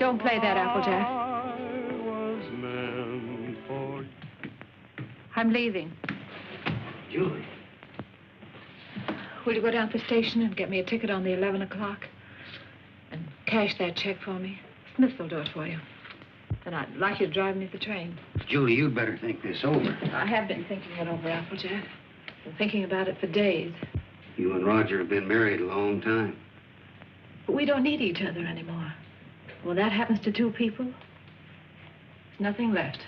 Don't play that, Applejack. I'm leaving. Julie. Will you go down to the station and get me a ticket on the 11 o'clock? And cash that check for me? Smith will do it for you. Then I'd like you to drive me the train. Julie, you'd better think this over. I have been thinking it over, Applejack. Been thinking about it for days. You and Roger have been married a long time. But we don't need each other anymore. When that happens to two people, there's nothing left.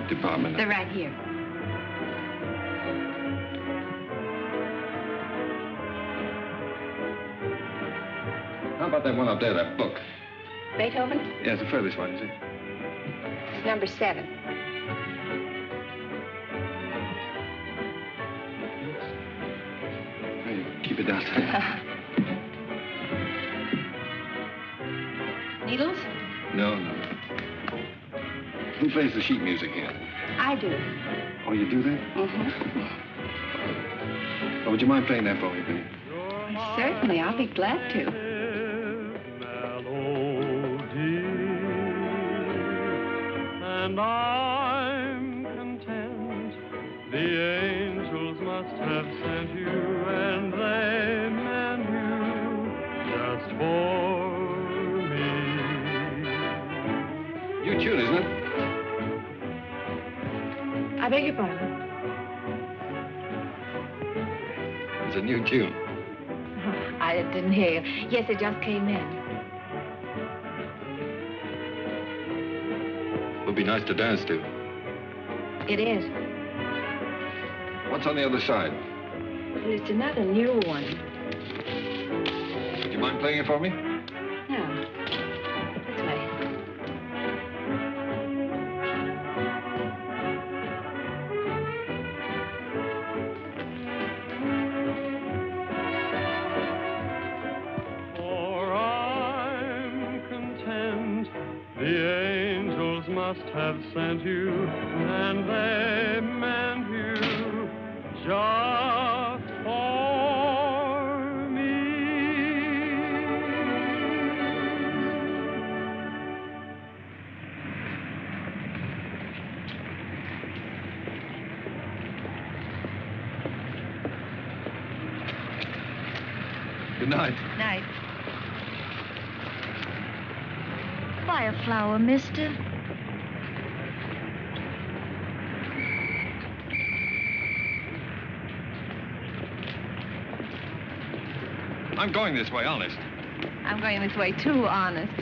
Department. They're right here. How about that one up there, that book? Beethoven? Yeah, it's the furthest one, is it? It's number 7. Hey, keep it down. Needles? No. Who plays the sheet music here? I do. Oh, you do that? Mm-hmm. Oh, would you mind playing that for me, Penny? Certainly, I'll be glad to. And I'm content. The angels must have sent you, and they meant you just for me. New tune, isn't it? I beg your pardon? It's a new tune. I didn't hear you. Yes, it just came in. Would be nice to dance to. It is. What's on the other side? Well, it's another new one. Would you mind playing it for me? Yeah. This way. Must have sent you, and they meant you just for me. night. Night. Buy a flower, mister. I'm going this way, honest. I'm going this way, too, honest.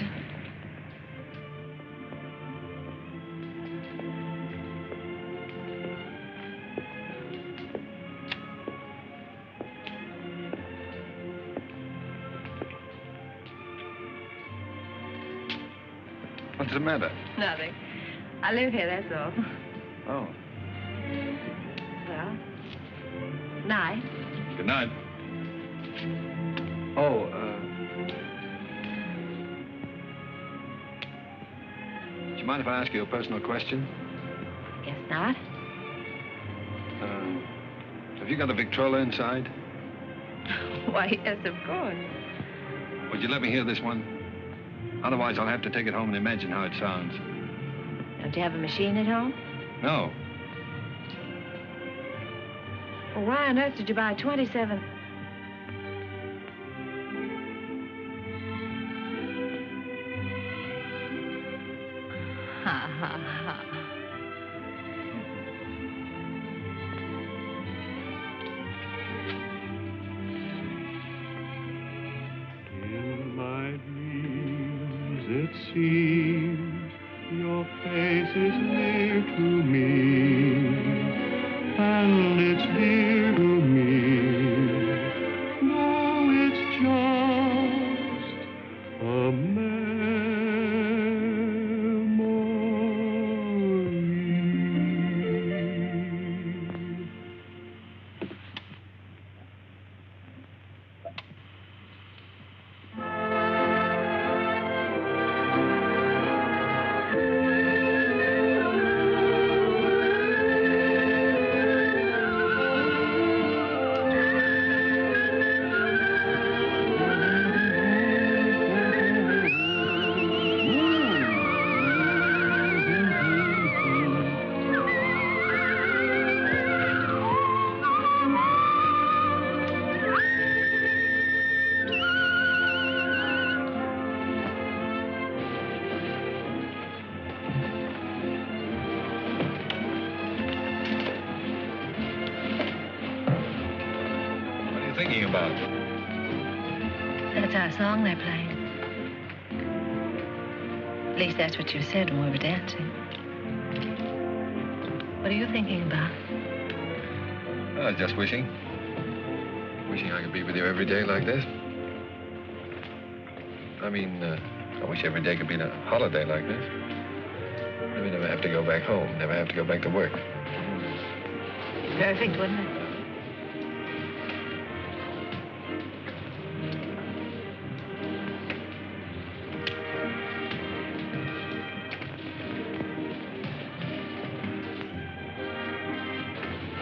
What's the matter? Nothing. I live here, that's all. Oh. Well, night. Good night. Oh, do you mind if I ask you a personal question? Guess not. Have you got a Victrola inside? Why, yes, of course. Would you let me hear this one? Otherwise, I'll have to take it home and imagine how it sounds. Don't you have a machine at home? No. Well, why on earth did you buy 27? Ha, ha, ha. In my dreams, it seems your face is near to me, and it's dear to me. Now it's just a memory. Thinking about? That's our song they're playing. At least that's what you said when we were dancing. What are you thinking about? Just wishing. Wishing I could be with you every day like this. I mean, I wish every day could be a holiday like this. Then we never have to go back home, never have to go back to work. Perfect, wouldn't it?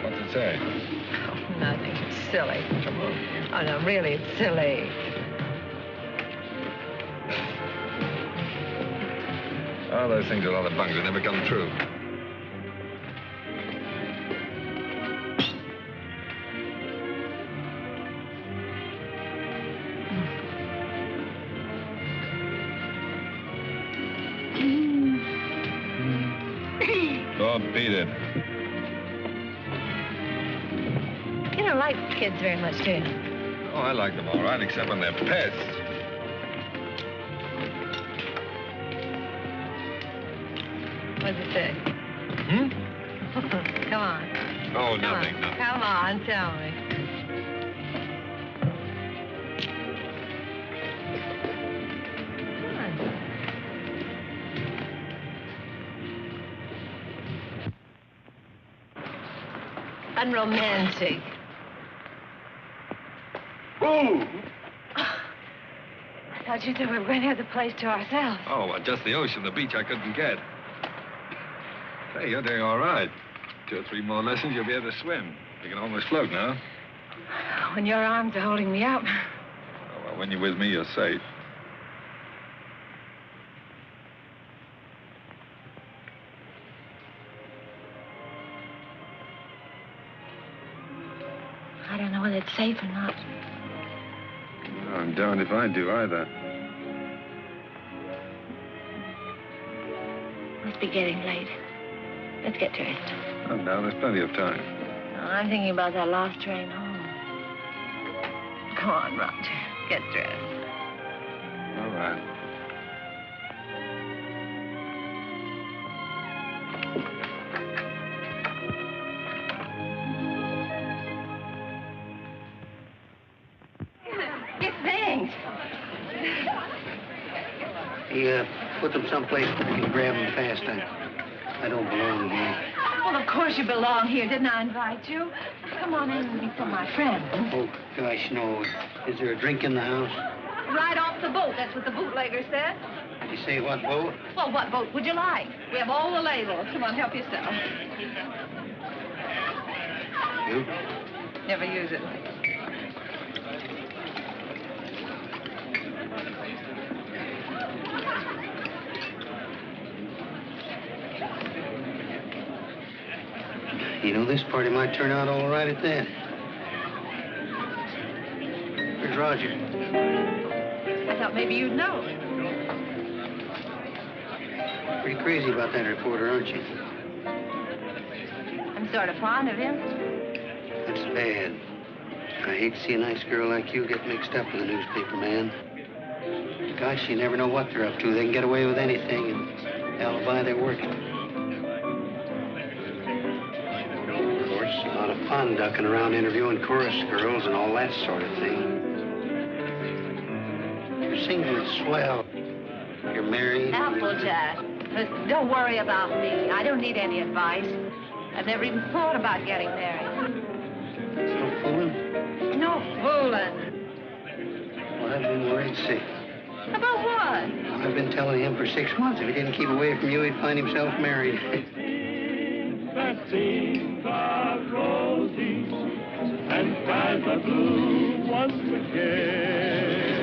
What's it say? Oh, nothing. It's silly. Come on. Oh, no, really, it's silly. Oh, those things are a lot of bungs. They never come true. Oh, beat it. You don't like kids very much, do you? Oh, I like them all right, except when they're pests. What does it say? Hmm? Come on. Oh, Come nothing, on. nothing. Come on, tell me. Unromantic. Ooh! I thought you said we were going to have the place to ourselves. Oh, well, just the ocean, the beach I couldn't get. Hey, you're doing all right. 2 or 3 more lessons, you'll be able to swim. You can almost float now. When your arms are holding me up. Oh, well, when you're with me, you're safe. I don't know whether it's safe or not. I'm darned if I do either. Must be getting late. Let's get dressed. Oh, now, there's plenty of time. I'm thinking about that last train home. Come on, Roger. Get dressed. All right. Get things. He put them someplace where we can grab them fast. I don't belong here. Well, of course you belong here. Didn't I invite you? Come on in and meet some of my friends. Oh, gosh, no. Is there a drink in the house? Right off the boat. That's what the bootlegger said. You say what boat? Well, what boat would you like? We have all the labels. Come on, help yourself. You? Never use it. You know, this party might turn out all right at that. Where's Roger? I thought maybe you'd know. Pretty crazy about that reporter, aren't you? I'm sort of fond of him. That's bad. I hate to see a nice girl like you get mixed up with a newspaper man. Gosh, you never know what they're up to. They can get away with anything and alibi they're working. Of course, a lot of fun ducking around interviewing chorus girls and all that sort of thing. You're single and swell. You're married. Applejack. Don't worry about me. I don't need any advice. I've never even thought about getting married. No fooling? No fooling. Well, I've been worried sick. About what? I've been telling him for 6 months if he didn't keep away from you, he'd find himself married. That seems are rosy and skies are blue once again.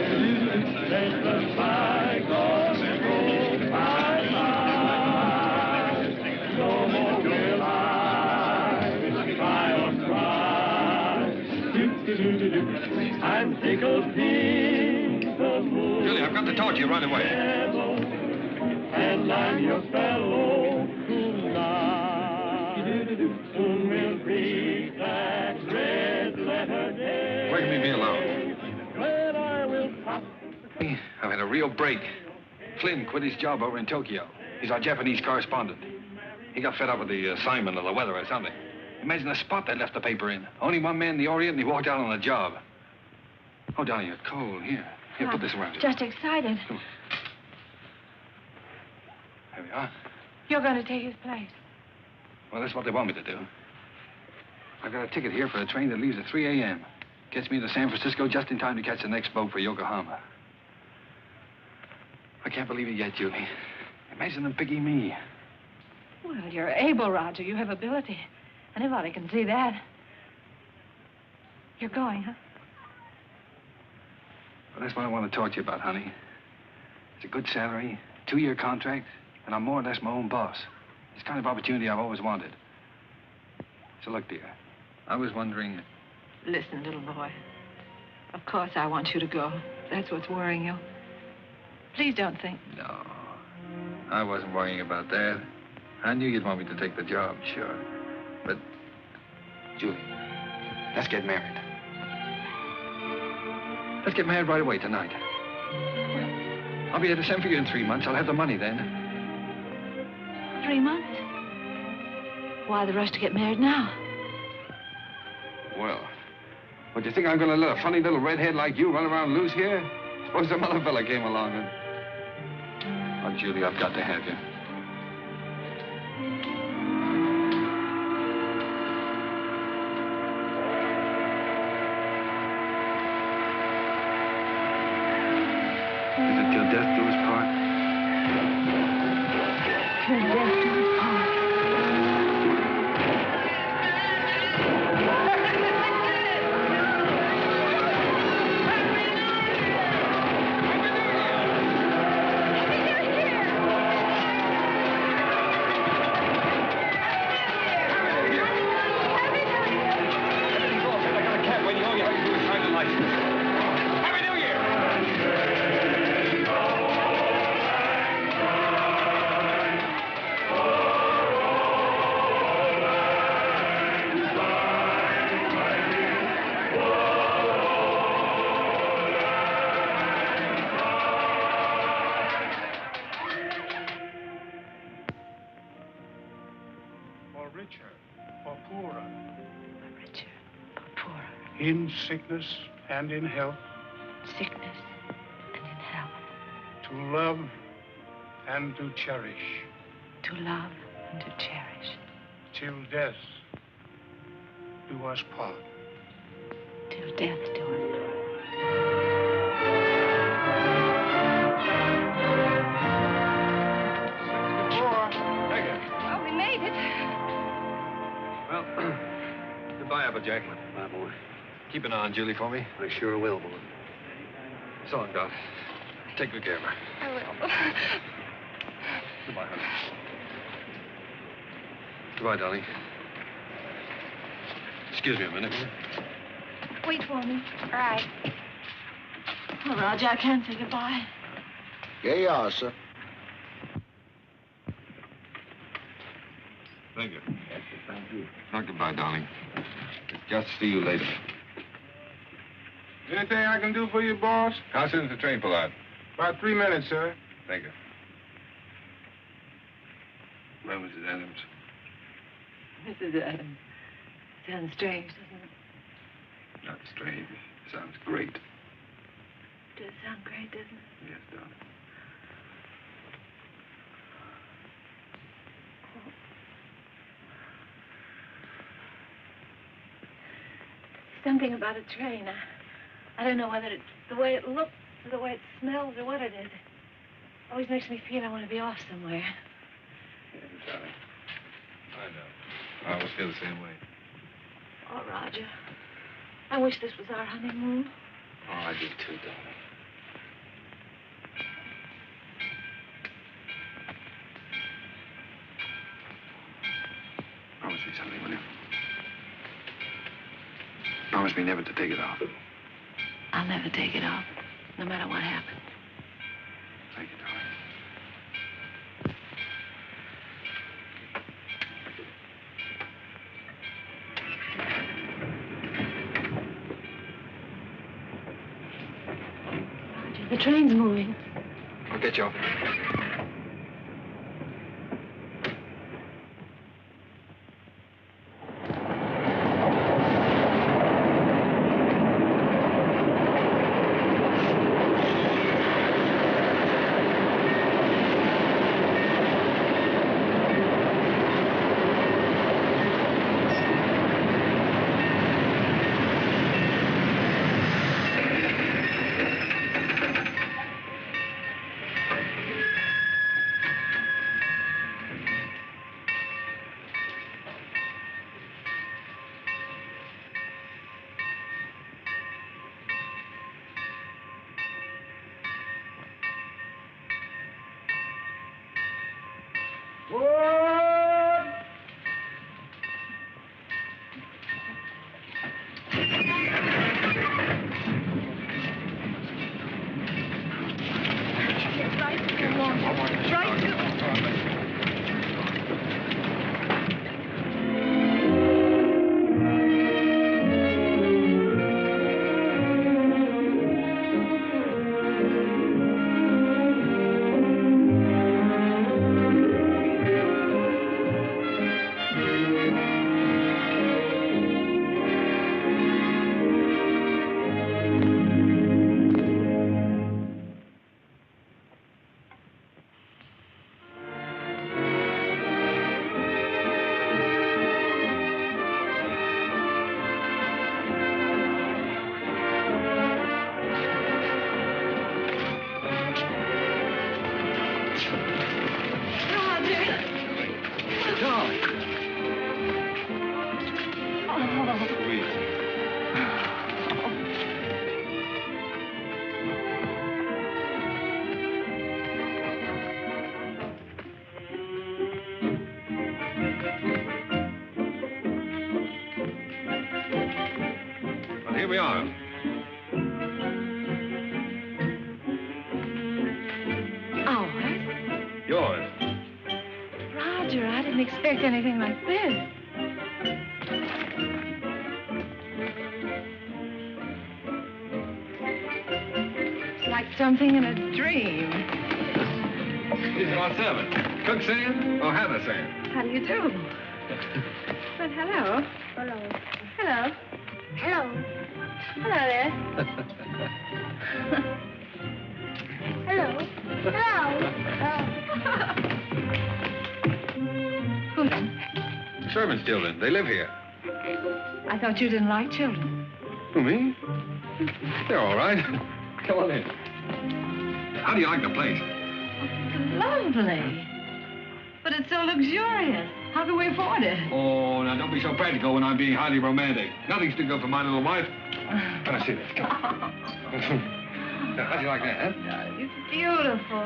Let the bygones go bye-bye. No more will I cry or cry. Do-do-do-do-do. I'm tickled pink the moon. Julie, I've got to talk to you right away. And I'm your fellow tonight. Soon we'll reach that red letter day. Why can we be alone? When I will pop. I've had a real break. Flynn quit his job over in Tokyo. He's our Japanese correspondent. He got fed up with the assignment or the weather or something. Imagine the spot they left the paper in. Only one man in the Orient, and he walked out on the job. Oh, darling, you're cold. Here, put this around you. Just excited. Come on. There we are. You're going to take his place. Well, that's what they want me to do. I've got a ticket here for a train that leaves at 3 a.m. Gets me to San Francisco just in time to catch the next boat for Yokohama. I can't believe it yet, Julie. Imagine them picking me. Well, you're able, Roger. You have ability. Anybody can see that. You're going, huh? Well, that's what I want to talk to you about, honey. It's a good salary, 2-year contract, and I'm more or less my own boss. It's the kind of opportunity I've always wanted. So look, dear, I was wondering... Listen, little boy. Of course I want you to go. That's what's worrying you. Please don't think... No, I wasn't worrying about that. I knew you'd want me to take the job, sure. But, Julie, let's get married. Let's get married right away tonight. I'll be able to send for you in 3 months. I'll have the money then. 3 months? Why the rush to get married now? Well, what, do you think I'm going to let a funny little redhead like you run around loose here? Suppose some other fella came along and... Oh, Julie, I've got to have you. Is it till death do us part? Till death do us part. for richer, for poorer. For richer, for poorer. In sickness and in health. Sickness and in health. To love and to cherish. To love and to cherish. Till death do us part. Till death do us part. Well, we made it. Well, goodbye, Applejack. Bye, boy. Keep an eye on Julie for me. I sure will, boy. So long, Doc. Take good care of her. I will. Goodbye, honey. Goodbye, darling. Excuse me a minute. Wait for me. All right. Oh, Roger, I can't say goodbye. Here you are, sir. Thank you. Thank you. Not goodbye, darling. Just see you later. Anything I can do for you, boss? How soon does the train pull out? About 3 minutes, sir. Thank you. Well, Mrs. Adams. Mrs. Adams. Sounds strange, doesn't it? Not strange. Sounds great. It does sound great, doesn't it? Yes, darling. Something about a train. I don't know whether it's the way it looks or the way it smells or what it is. It always makes me feel I want to be off somewhere. Yes, darling. I know. I always feel the same way. Oh, Roger. I wish this was our honeymoon. Oh, I do too, darling. Promise me something, will you? Promise me never to take it off. I'll never take it off, no matter what happens. Thank you, darling. Roger, the train's moving. I'll get you off. Here we are. Ours? Yours. Roger, I didn't expect anything like this. It's like something in a dream. These are our servants. Cook saying or Hannah saying? How do you do? But hello. Hello. Hello. Hello. Hello there. Hello. Who's in? Servants' children. They live here. I thought you didn't like children. Who, me? They're all right. Come on in. How do you like the place? Lovely. But it's so luxurious. How can we afford it? Oh, now don't be so practical when I'm being highly romantic. Nothing's too good for my little wife. Let us see this. Come on. Now, how do you like that, huh? It's beautiful.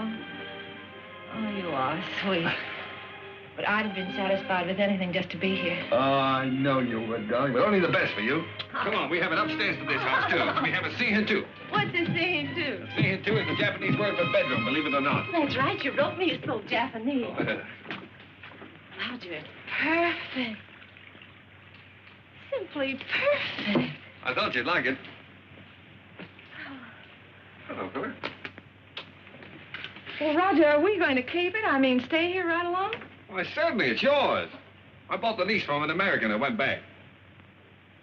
Oh, you are sweet. But I'd have been satisfied with anything just to be here. Oh, I know you would, darling, but only the best for you. Come on, we have it upstairs to this house, too. We have a scene too. What's a scene, too? Scene too is the Japanese word for bedroom, believe it or not. That's right. You wrote me. You spoke Japanese. Roger, it's perfect. Simply perfect. I thought you'd like it. Hello, fella. Well, Roger, are we going to keep it? I mean, stay here right along? Why, certainly, it's yours. I bought the lease from an American that went back.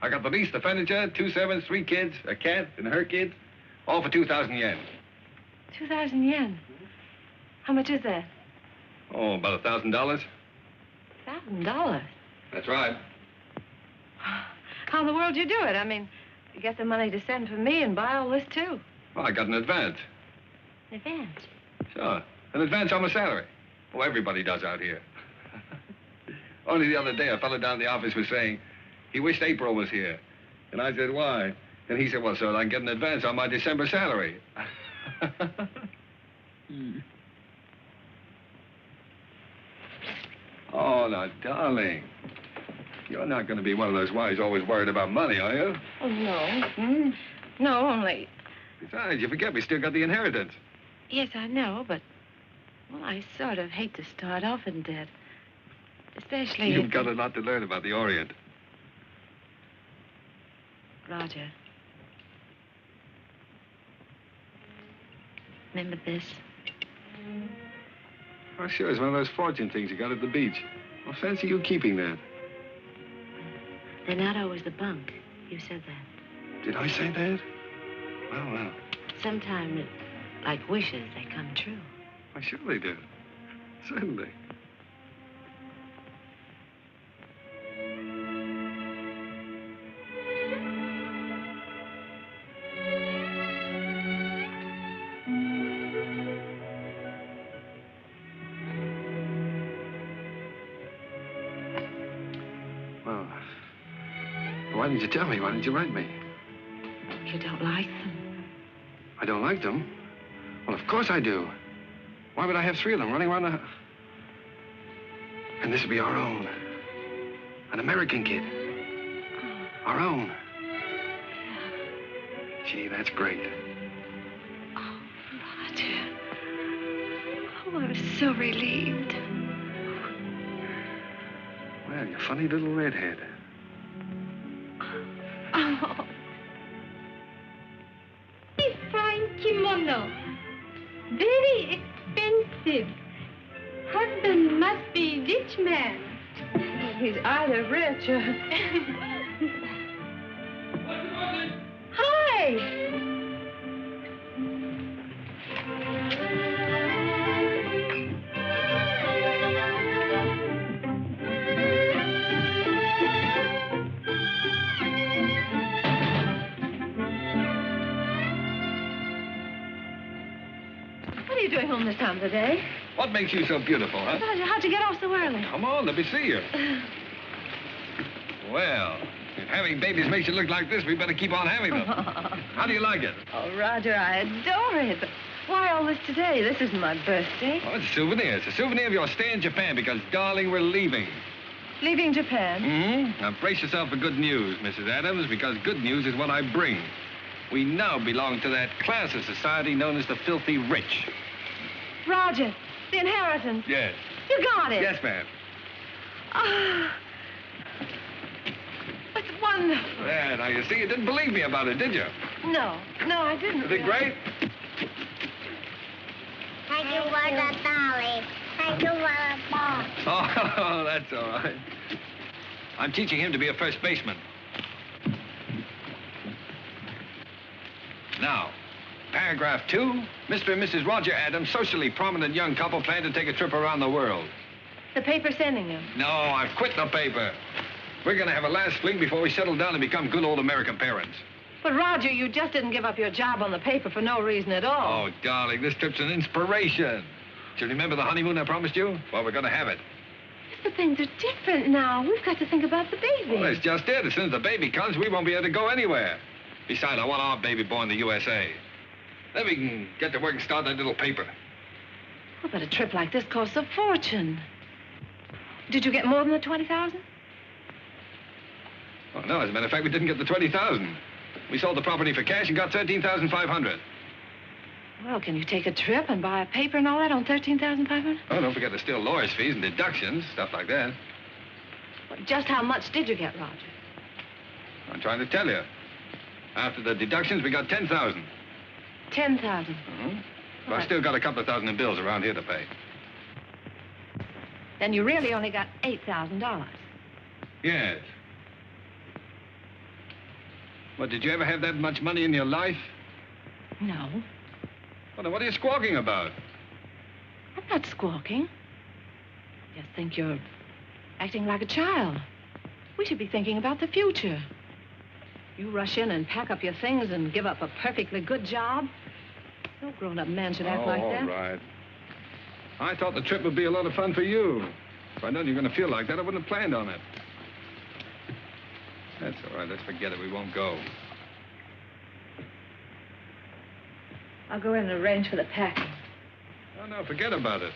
I got the lease, the furniture, 2 servants, 3 kids, a cat, and her kids, all for 2,000 yen. 2,000 yen. How much is that? Oh, about $1,000. $1,000. That's right. How in the world do you do it? I mean, you get the money to send for me and buy all this, too. Well, I got an advance. An advance? Sure. An advance on my salary. Oh, everybody does out here. Only the other day, a fellow down in the office was saying he wished April was here. And I said, why? And he said, well, so I can get an advance on my December salary. Oh, now, darling. You're not going to be one of those wives always worried about money, are you? Oh, no. No, only... Besides, you forget we still got the inheritance. Yes, I know, but... Well, I sort of hate to start off in debt. Especially... You've got a lot to learn about the Orient. Roger. Remember this? Oh, sure, it's one of those fortune things you got at the beach. Well, fancy you keeping that. They're not always the bunk. You said that. Did I say that? Well. Sometimes, like wishes, they come true. Why, sure they do. Certainly. Well, why didn't you tell me? Why didn't you write me? You don't like them? I don't like them? Well, of course I do. Why would I have 3 of them running around the... And this would be our own. An American kid. Our own. Gee, that's great. Oh, Roger. Oh, I'm so relieved. Well, you funny little redhead. Oh. A fine kimono. Very expensive. Husband must be rich man. He's either rich or... Hi. What are you doing home this time of the day? What makes you so beautiful, huh? How'd you get off so early? Come on, let me see you. Well, if having babies makes you look like this, we better keep on having them. How do you like it? Oh, Roger, I adore it. But why all this today? This isn't my birthday. Oh, it's a souvenir. It's a souvenir of your stay in Japan because, darling, we're leaving. Leaving Japan? Mm-hmm. Now, brace yourself for good news, Mrs. Adams, because good news is what I bring. We now belong to that class of society known as the filthy rich. Roger, the inheritance. Yes. You got it. Yes, ma'am. Ah. It's wonderful. Yeah, now, you see, you didn't believe me about it, did you? No, I didn't. Is it great? Thank you for the dolly. Thank you for the ball. Oh, that's all right. I'm teaching him to be a first baseman. Now, paragraph 2, Mr. and Mrs. Roger Adams, socially prominent young couple, plan to take a trip around the world. The paper's sending you. No, I've quit the paper. We're gonna have a last fling before we settle down and become good old American parents. But, Roger, you just didn't give up your job on the paper for no reason at all. Oh, darling, this trip's an inspiration. Do you remember the honeymoon I promised you? Well, we're gonna have it. But things are different now. We've got to think about the baby. Well, that's just it. As soon as the baby comes, we won't be able to go anywhere. Besides, I want our baby born in the USA. Then we can get to work and start that little paper. Well, but a trip like this costs a fortune. Did you get more than the 20,000? Oh, no, as a matter of fact, we didn't get the 20,000. We sold the property for cash and got 13,500. Well, can you take a trip and buy a paper and all that on 13,500? Oh, don't forget there's still lawyer's fees and deductions, stuff like that. Well, just how much did you get, Roger? I'm trying to tell you. After the deductions, we got 10,000. 10,000. Mm-hmm. But I still got a couple of thousand in bills around here to pay. Then you really only got $8,000. Yes. Well, did you ever have that much money in your life? No. Well, then what are you squawking about? I'm not squawking. Just think you're acting like a child. We should be thinking about the future. You rush in and pack up your things and give up a perfectly good job. No grown-up man should act like that. All right. I thought the trip would be a lot of fun for you. If I'd known you were going to feel like that, I wouldn't have planned on it. That's all right. Let's forget it. We won't go. I'll go in and arrange for the packing. Oh, no, forget about it.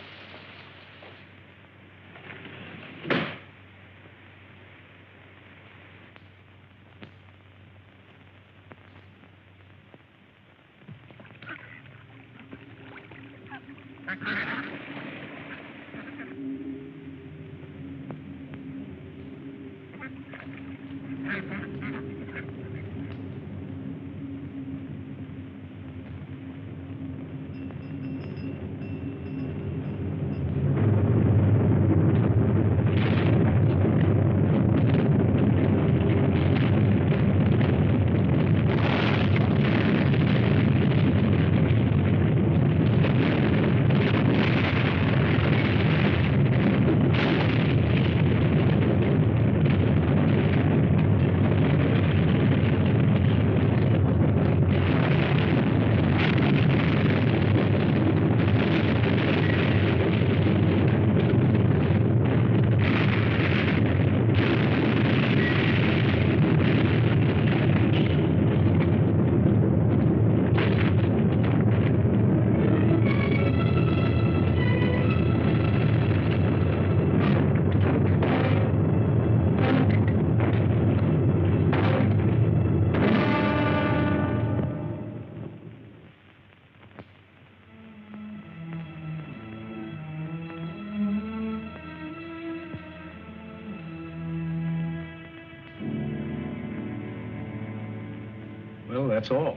Well, that's all.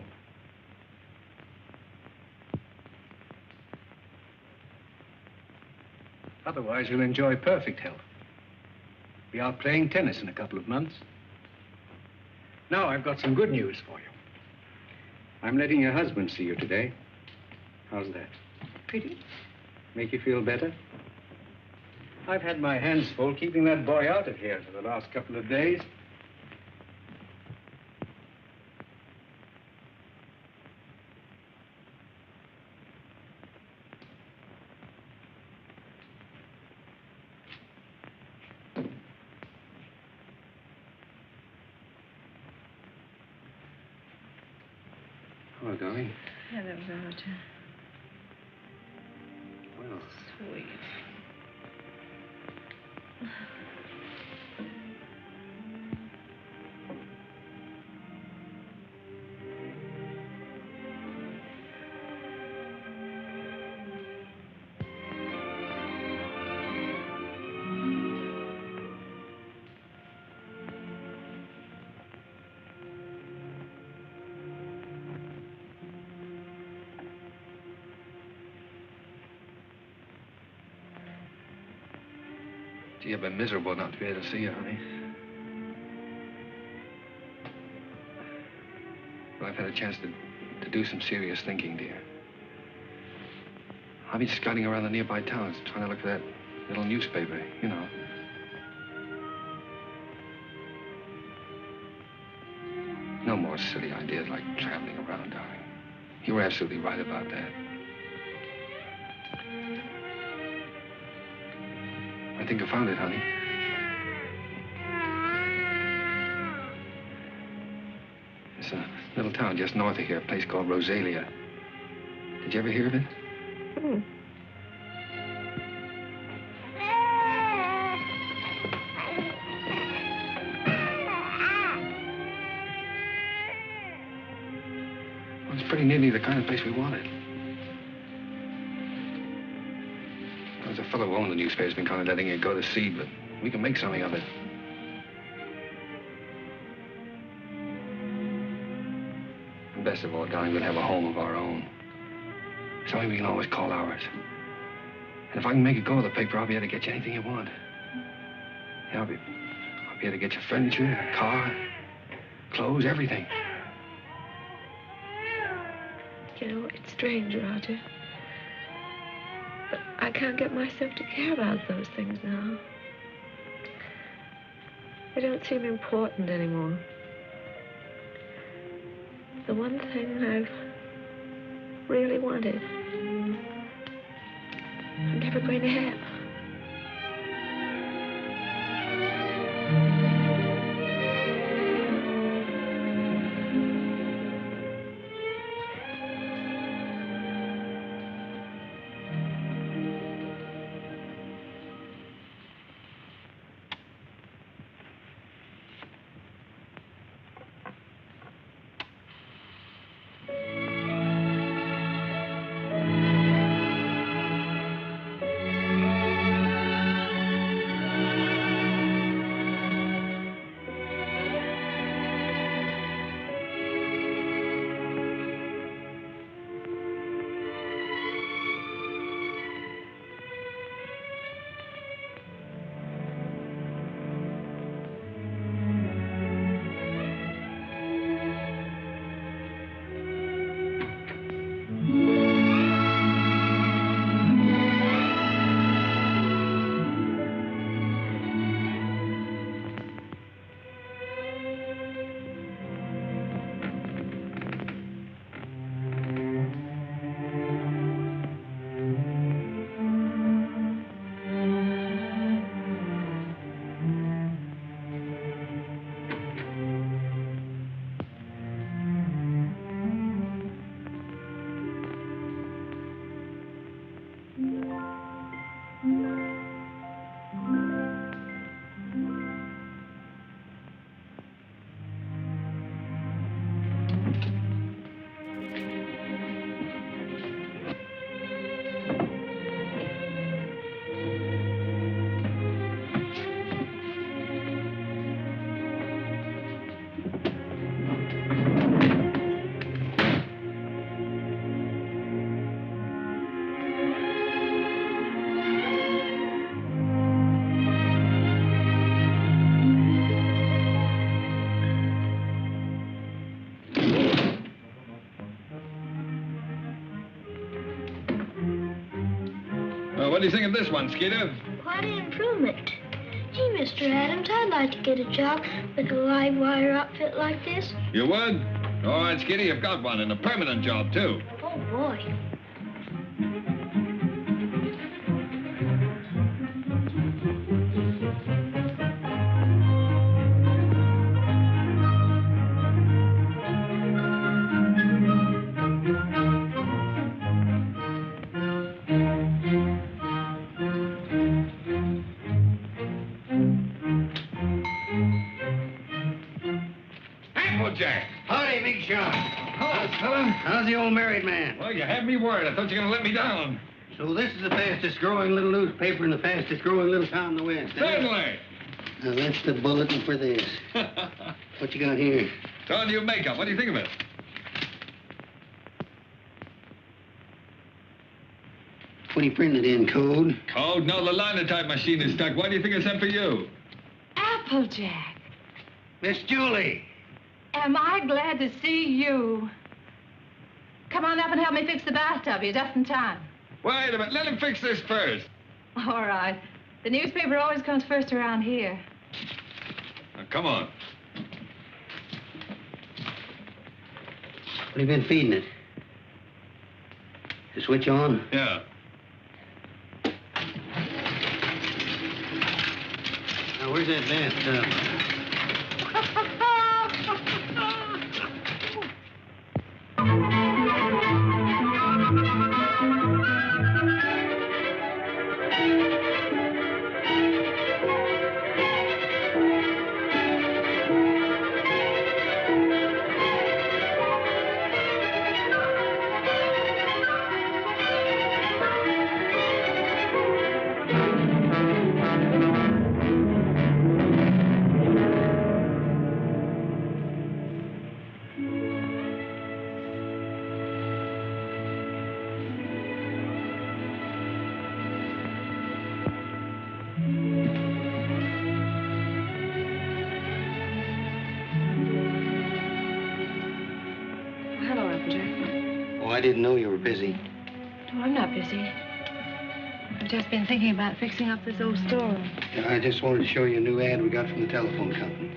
Otherwise, you'll enjoy perfect health. Be out playing tennis in a couple of months. Now, I've got some good news for you. I'm letting your husband see you today. How's that? Pretty? Make you feel better? I've had my hands full keeping that boy out of here for the last couple of days. Oh, darling. Hello, Roger. Well, Sweet. Gee, I've been miserable not to be able to see you, honey. But I've had a chance to do some serious thinking, dear. I've been scouting around the nearby towns, trying to look for that little newspaper, you know. No more silly ideas like traveling around, darling. You were absolutely right about that. I think I found it, honey. It's a little town just north of here, a place called Rosalia. Did you ever hear of it? Well, it's pretty nearly the kind of place we wanted. There's a fellow who owned the newspaper has been kind of letting it go to seed, but we can make something of it. And best of all, darling, we'll have a home of our own. Something we can always call ours. And if I can make it go with the paper, I'll be able to get you anything you want. Yeah, I'll be able to get you furniture, a car, clothes, everything. You know, it's strange, Roger. But I can't get myself to care about those things now. They don't seem important anymore. The one thing I've really wanted, I'm never going to have. What do you think of this one, Skeeter? Quite an improvement. Gee, Mr. Adams, I'd like to get a job with a live wire outfit like this. You would? All right, Skeeter, you've got one, and a permanent job, too. Oh, boy. Jack. Howdy, Big Shot. Hello, fella. How's the old married man? Well, you had me worried. I thought you were going to let me down. So this is the fastest growing little newspaper in the fastest growing little town in the West. Certainly. Now, that's the bulletin for this. What you got here? It's all new makeup. What do you think of it? What do you printed in, code? Code? No, the linotype machine is stuck. Why do you think I sent for you? Applejack. Miss Julie. am I glad to see you. Come on up and help me fix the bathtub. You're just in time. Wait a minute. Let him fix this first. All right. The newspaper always comes first around here. Now, come on. What have you been feeding it? The switch on? Yeah. Now, where's that bathtub? I didn't know you were busy. Oh, I'm not busy. I've just been thinking about fixing up this old storeroom. Yeah, I just wanted to show you a new ad we got from the telephone company.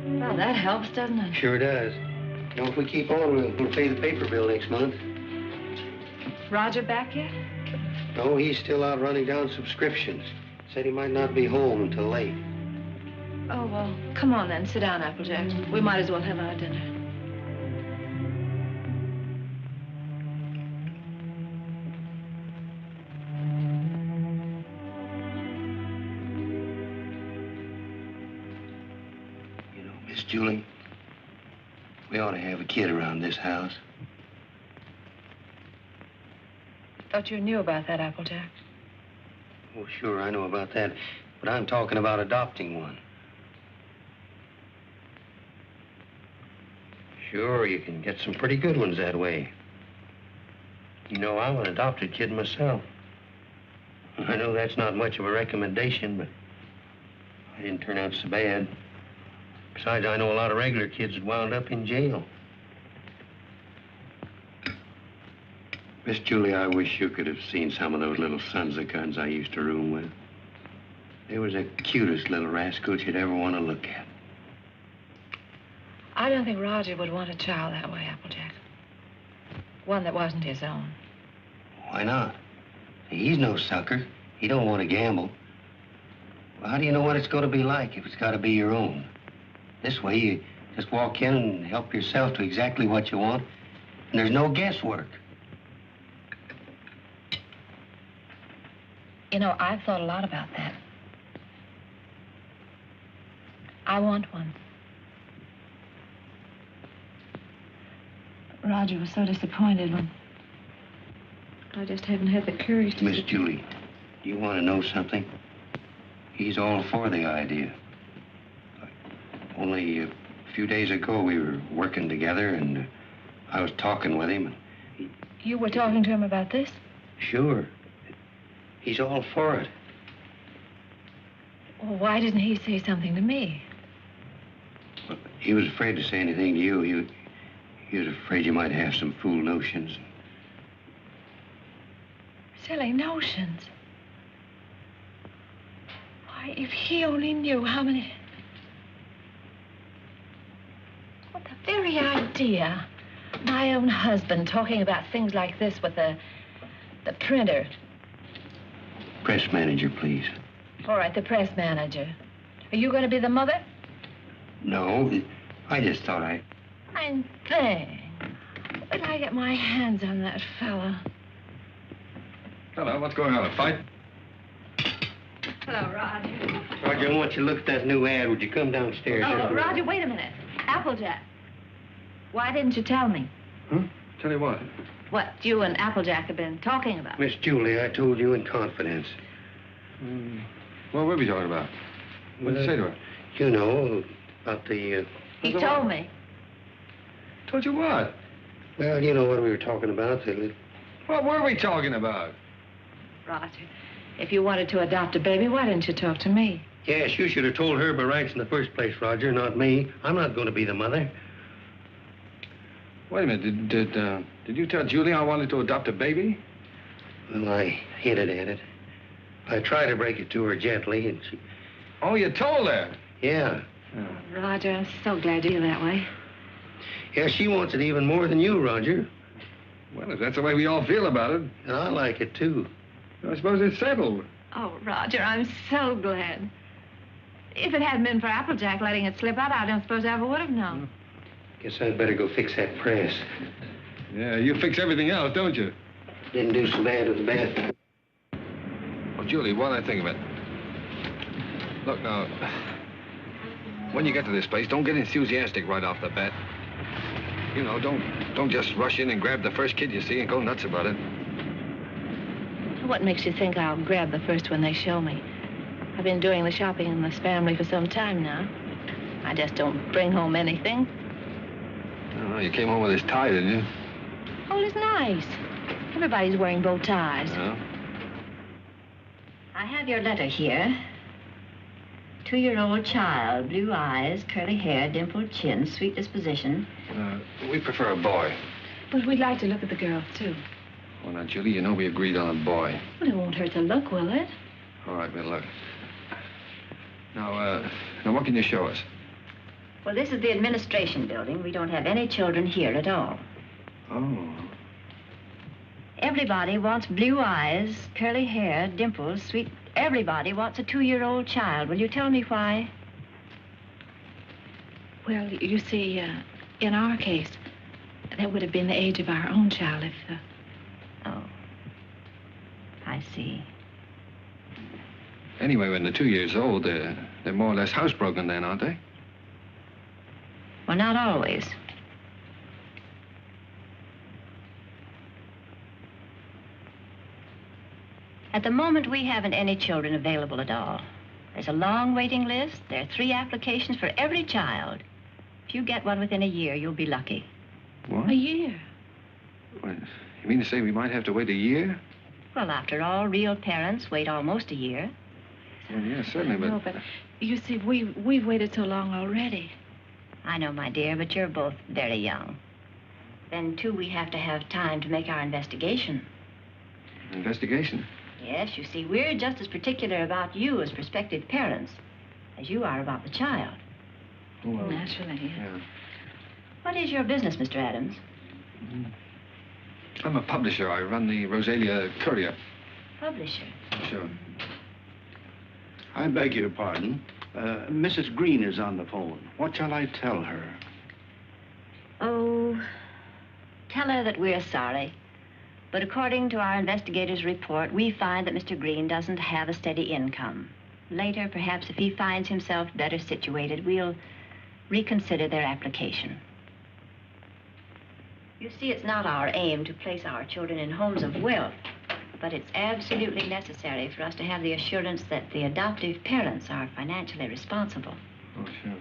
Oh. Well, that helps, doesn't it? Sure does. You know, if we keep on, we'll pay the paper bill next month. Roger back yet? No, he's still out running down subscriptions. Said he might not be home until late. Oh, well, come on then. Sit down, Applejack. We might as well have our dinner. Julie, we ought to have a kid around this house. Thought you knew about that, Applejack. Oh, sure, I know about that. But I'm talking about adopting one. Sure, you can get some pretty good ones that way. You know, I'm an adopted kid myself. I know that's not much of a recommendation, but I didn't turn out so bad. Besides, I know a lot of regular kids that wound up in jail. Miss Julie, I wish you could have seen some of those little sons of guns I used to room with. They was the cutest little rascals you'd ever want to look at. I don't think Roger would want a child that way, Applejack. One that wasn't his own. Why not? He's no sucker. He don't want to gamble. Well, how do you know what it's going to be like if it's got to be your own? This way, you just walk in and help yourself to exactly what you want, and there's no guesswork. You know, I've thought a lot about that. I want one. But Roger was so disappointed when I just haven't had the courage to... Miss Julie, do you want to know something? He's all for the idea. Only a few days ago, we were working together, and I was talking with him. And You were talking to him about this? Sure. He's all for it. Well, why didn't he say something to me? Well, he was afraid to say anything to you. He was afraid you might have some fool notions. Silly notions. Why, if he only knew how many... What the very idea. My own husband talking about things like this with the printer. Press manager, please. All right, the press manager. Are you going to be the mother? No, I just thought I... Fine thing. When I get my hands on that fella. Hello, what's going on, a fight? Hello, Roger. Roger, I want you to look at that new ad. Would you come downstairs? Oh, Roger, wait a minute. Applejack. Why didn't you tell me? Huh? Tell you what? What you and Applejack have been talking about. Miss Julie, I told you in confidence. What were we talking about? What did you say to her? You know, about the... He told me. Told you what? Well, you know what we were talking about. What were we talking about? Roger, if you wanted to adopt a baby, why didn't you talk to me? Yes, you should have told her by rights in the first place, Roger, not me. I'm not going to be the mother. Wait a minute. Did you tell Julie I wanted to adopt a baby? Well, I hinted at it. I tried to break it to her gently, and she... Oh, you told her? Yeah. Oh, Roger, I'm so glad you feel that way. Yeah, she wants it even more than you, Roger. Well, if that's the way we all feel about it. And I like it, too. I suppose it's settled. Oh, Roger, I'm so glad. If it hadn't been for Applejack letting it slip out, I don't suppose I ever would have known. Guess I'd better go fix that press. Yeah, you fix everything else, don't you? Didn't do so bad with the bath. Oh, Julie, what I think of it. Look, now, when you get to this place, don't get enthusiastic right off the bat. You know, don't just rush in and grab the first kid you see and go nuts about it. What makes you think I'll grab the first one they show me? I've been doing the shopping in this family for some time now. I just don't bring home anything. Oh, you came home with this tie, didn't you? Oh, it's nice. Everybody's wearing bow ties. Yeah. I have your letter here. 2-year-old child, blue eyes, curly hair, dimpled chin, sweet disposition. We prefer a boy. But we'd like to look at the girls, too. Well, now, Julie, you know we agreed on a boy. Well, it won't hurt to look, will it? All right, we'll look. Now, what can you show us? Well, this is the administration building. We don't have any children here at all. Oh. Everybody wants blue eyes, curly hair, dimples, sweet... Everybody wants a 2-year-old child. Will you tell me why? Well, you see, in our case, that would have been the age of our own child if... Oh. I see. Anyway, when they're 2 years old, they're more or less housebroken then, aren't they? Well, not always. At the moment, we haven't any children available at all. There's a long waiting list. There are 3 applications for every child. If you get one within a year, you'll be lucky. What? A year? Well, you mean to say we might have to wait a year? Well, after all, real parents wait almost a year. Well, yeah, certainly, but... No, but you see, we've waited so long already. I know, my dear, but you're both very young. Then, too, we have to have time to make our investigation. Investigation? Yes, you see, we're just as particular about you as prospective parents as you are about the child. Well, naturally. Yeah. What is your business, Mr. Adams? I'm a publisher. I run the Rosalia Courier. Publisher? Sure. I beg your pardon. Mrs. Green is on the phone. What shall I tell her? Oh, tell her that we're sorry. But according to our investigator's report, we find that Mr. Green doesn't have a steady income. Later, perhaps if he finds himself better situated, we'll reconsider their application. You see, it's not our aim to place our children in homes of wealth, but it's absolutely necessary for us to have the assurance that the adoptive parents are financially responsible. Oh, sure.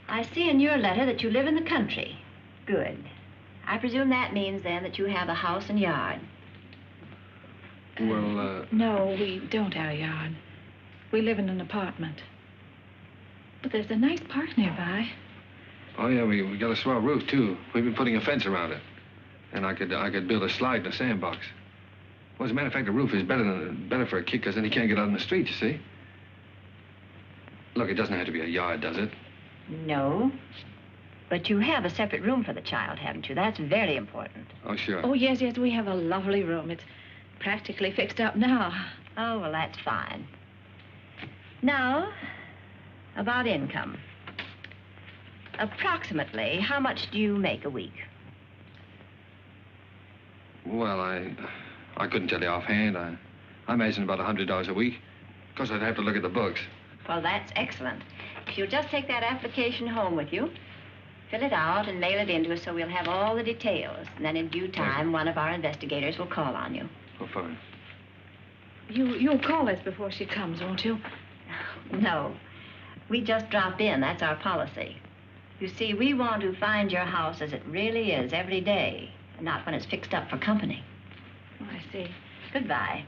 I see in your letter that you live in the country. Good. I presume that means, then, that you have a house and yard. Well, No, we don't have a yard. We live in an apartment. But there's a nice park nearby. Oh, yeah, we got a swell roof, too. We've been putting a fence around it. And I could build a slide in a sandbox. Well, as a matter of fact, the roof is better for a kid, because then he can't get out in the street, you see. Look, it doesn't have to be a yard, does it? No. But you have a separate room for the child, haven't you? That's very important. Oh, sure. Oh, yes, we have a lovely room. It's practically fixed up now. Oh, well, that's fine. Now, about income. Approximately, how much do you make a week? Well, I couldn't tell you offhand. I imagine about $100 a week. Of course, I'd have to look at the books. Well, that's excellent. If you'll just take that application home with you, fill it out and mail it in to us so we'll have all the details. And then in due time, one of our investigators will call on you. Oh, fine. You'll call us before she comes, won't you? No. We just drop in. That's our policy. You see, we want to find your house as it really is every day, and not when it's fixed up for company. Oh, I see. Goodbye.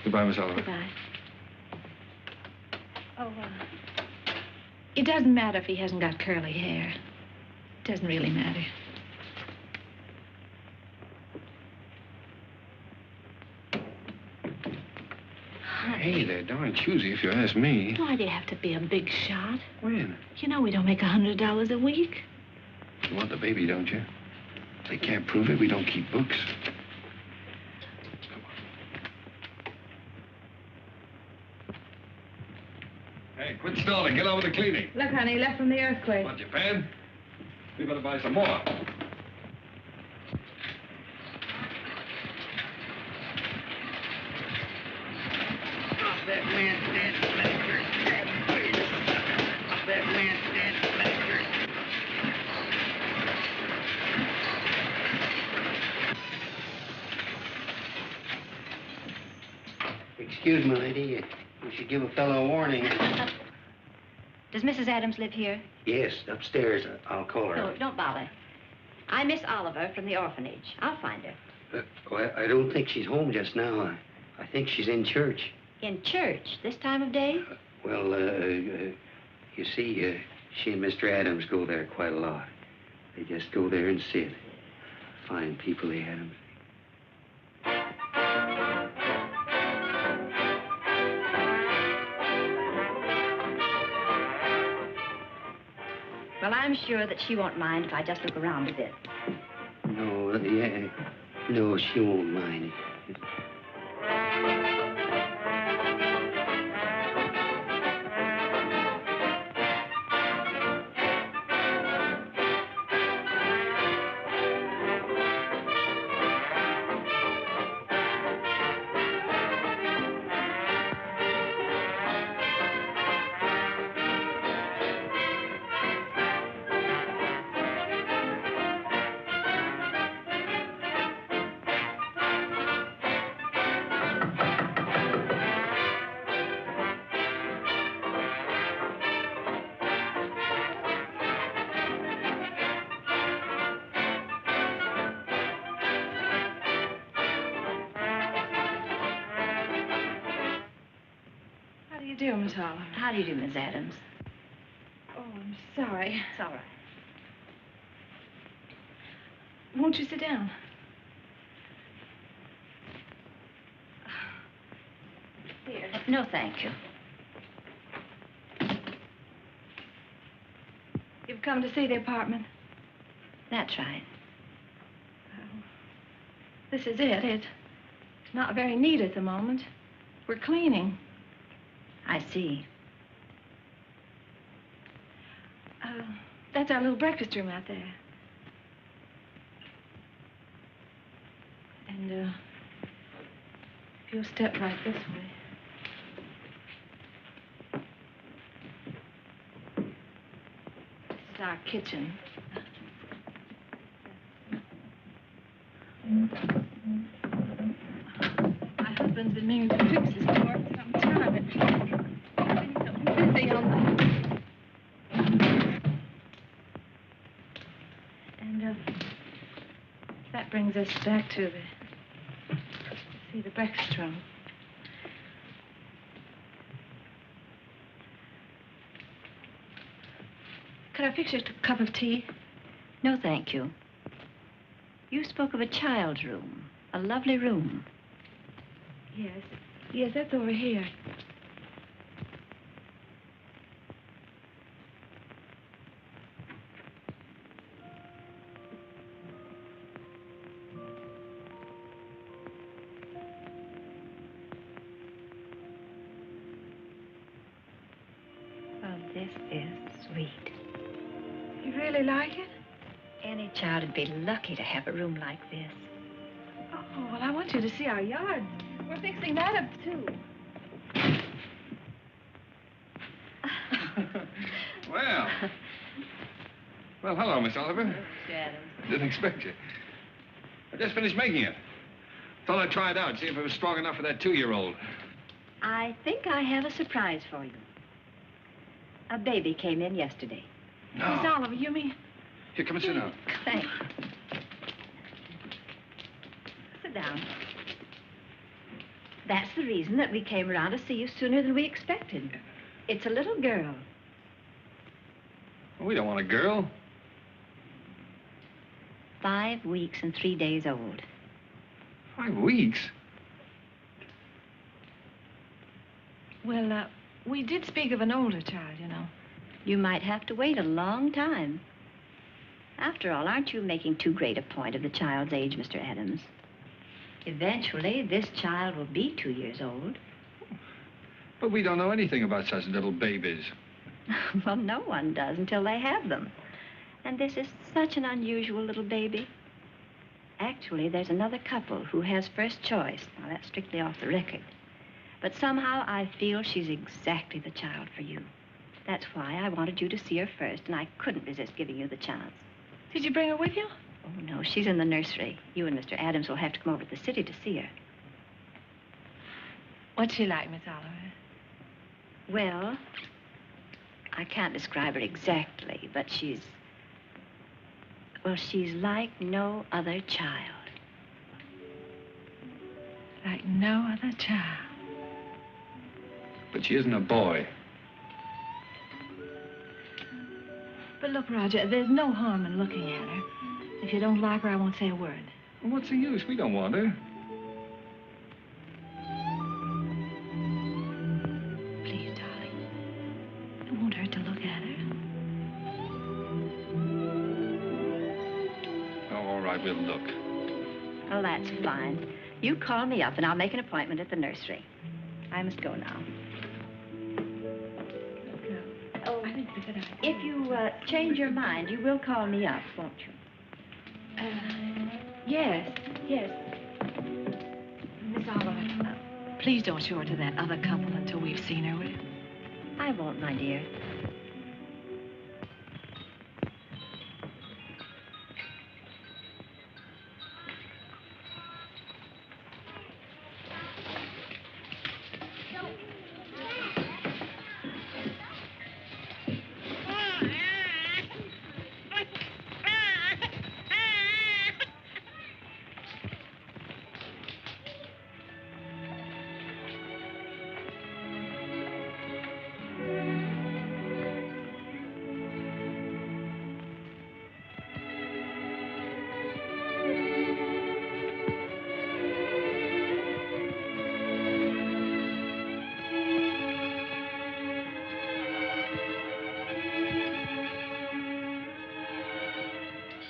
Goodbye, Miss Oliver. Goodbye. Oh, it doesn't matter if he hasn't got curly hair. It doesn't really matter. Hey, they're darn choosy if you ask me. Why do you have to be a big shot? When? You know we don't make $100 a week. You want the baby, don't you? If they can't prove it, we don't keep books. Come on. Hey, quit stalling. Get over to cleaning. Look, honey, left from the earthquake. What, Japan? We better buy some more. That man's dead, Fletcher. That man's dead, Fletcher. Excuse me, lady. You should give a fellow a warning. Does Mrs. Adams live here? Yes, upstairs. I'll call her. No, don't bother. I'm Miss Oliver from the orphanage. I'll find her. Well, I don't think she's home just now. I think she's in church. In church this time of day? Well, you see, she and Mr. Adams go there quite a lot. They just go there and sit. Fine people, the Adams. Well, I'm sure that she won't mind if I just look around a bit. No, yeah, no, she won't mind. How do you do, Miss Adams? Oh, I'm sorry. It's all right. Won't you sit down? Here. No, thank you. You've come to see the apartment? That's right. This is it. It's not very neat at the moment. We're cleaning. I see. That's our little breakfast room out there. And, if you'll step right this way. This is our kitchen. My husband's been meaning to fix this door for some time. He's so busy on the... That brings us back to the breakfast room. Could I fix you a cup of tea? No, thank you. You spoke of a child's room, a lovely room. Yes. Yes, that's over here. This is sweet. You really like it? Any child would be lucky to have a room like this. Oh, well, I want you to see our yard. We're fixing that up, too. Well, hello, Miss Oliver. Mr. Adams. Didn't expect you. I just finished making it. Thought I'd try it out, see if it was strong enough for that 2-year-old. I think I have a surprise for you. A baby came in yesterday. No. Miss Oliver, you mean? Here, come and sit down. Thanks. Sit down. That's the reason that we came around to see you sooner than we expected. It's a little girl. We don't want a girl. 5 weeks and 3 days old. 5 weeks? Well, we did speak of an older child, you know. You might have to wait a long time. After all, aren't you making too great a point of the child's age, Mr. Adams? Eventually, this child will be 2 years old. But we don't know anything about such little babies. Well, no one does until they have them. And this is such an unusual little baby. Actually, there's another couple who has first choice. Now, that's strictly off the record. But somehow I feel she's exactly the child for you. That's why I wanted you to see her first, and I couldn't resist giving you the chance. Did you bring her with you? Oh, no, she's in the nursery. You and Mr. Adams will have to come over to the city to see her. What's she like, Miss Oliver? Well, I can't describe her exactly, but she's like no other child. Like no other child. But she isn't a boy. But look, Roger, there's no harm in looking at her. If you don't like her, I won't say a word. Well, what's the use? We don't want her. Please, darling. It won't hurt to look at her. Oh, all right, we'll look. Oh, that's fine. You call me up, and I'll make an appointment at the nursery. I must go now. Oh, I think it's a good idea. If you change your mind, you will call me up, won't you? Yes. Miss Oliver, please don't show her to that other couple until we've seen her, will you? I won't, my dear.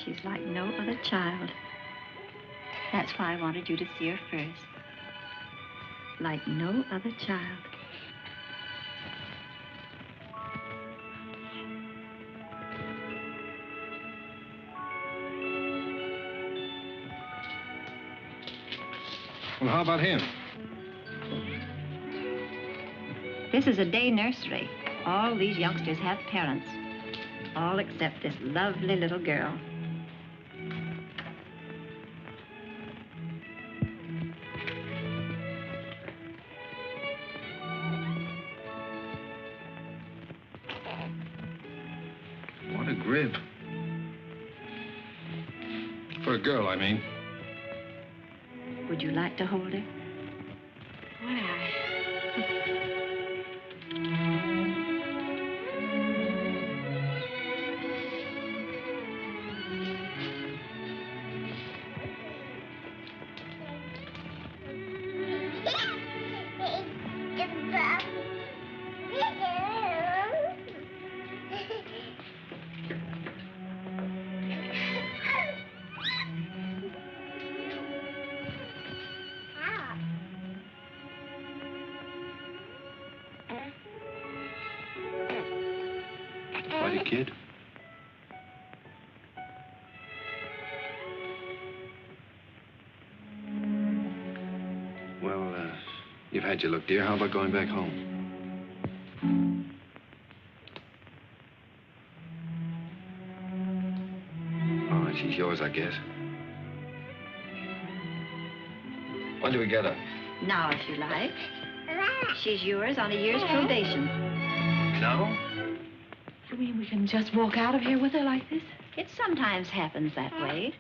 She's like no other child. That's why I wanted you to see her first. Like no other child. Well, how about him? This is a day nursery. All these youngsters have parents. All except this lovely little girl. What a grip. For a girl, I mean. Would you like to hold her? Would I? Buddy, kid? Well, you've had your look, dear. How about going back home? All right, she's yours, I guess. When do we get her? Now, if you like. She's yours on a year's probation. No? You mean we can just walk out of here with her like this? It sometimes happens that way.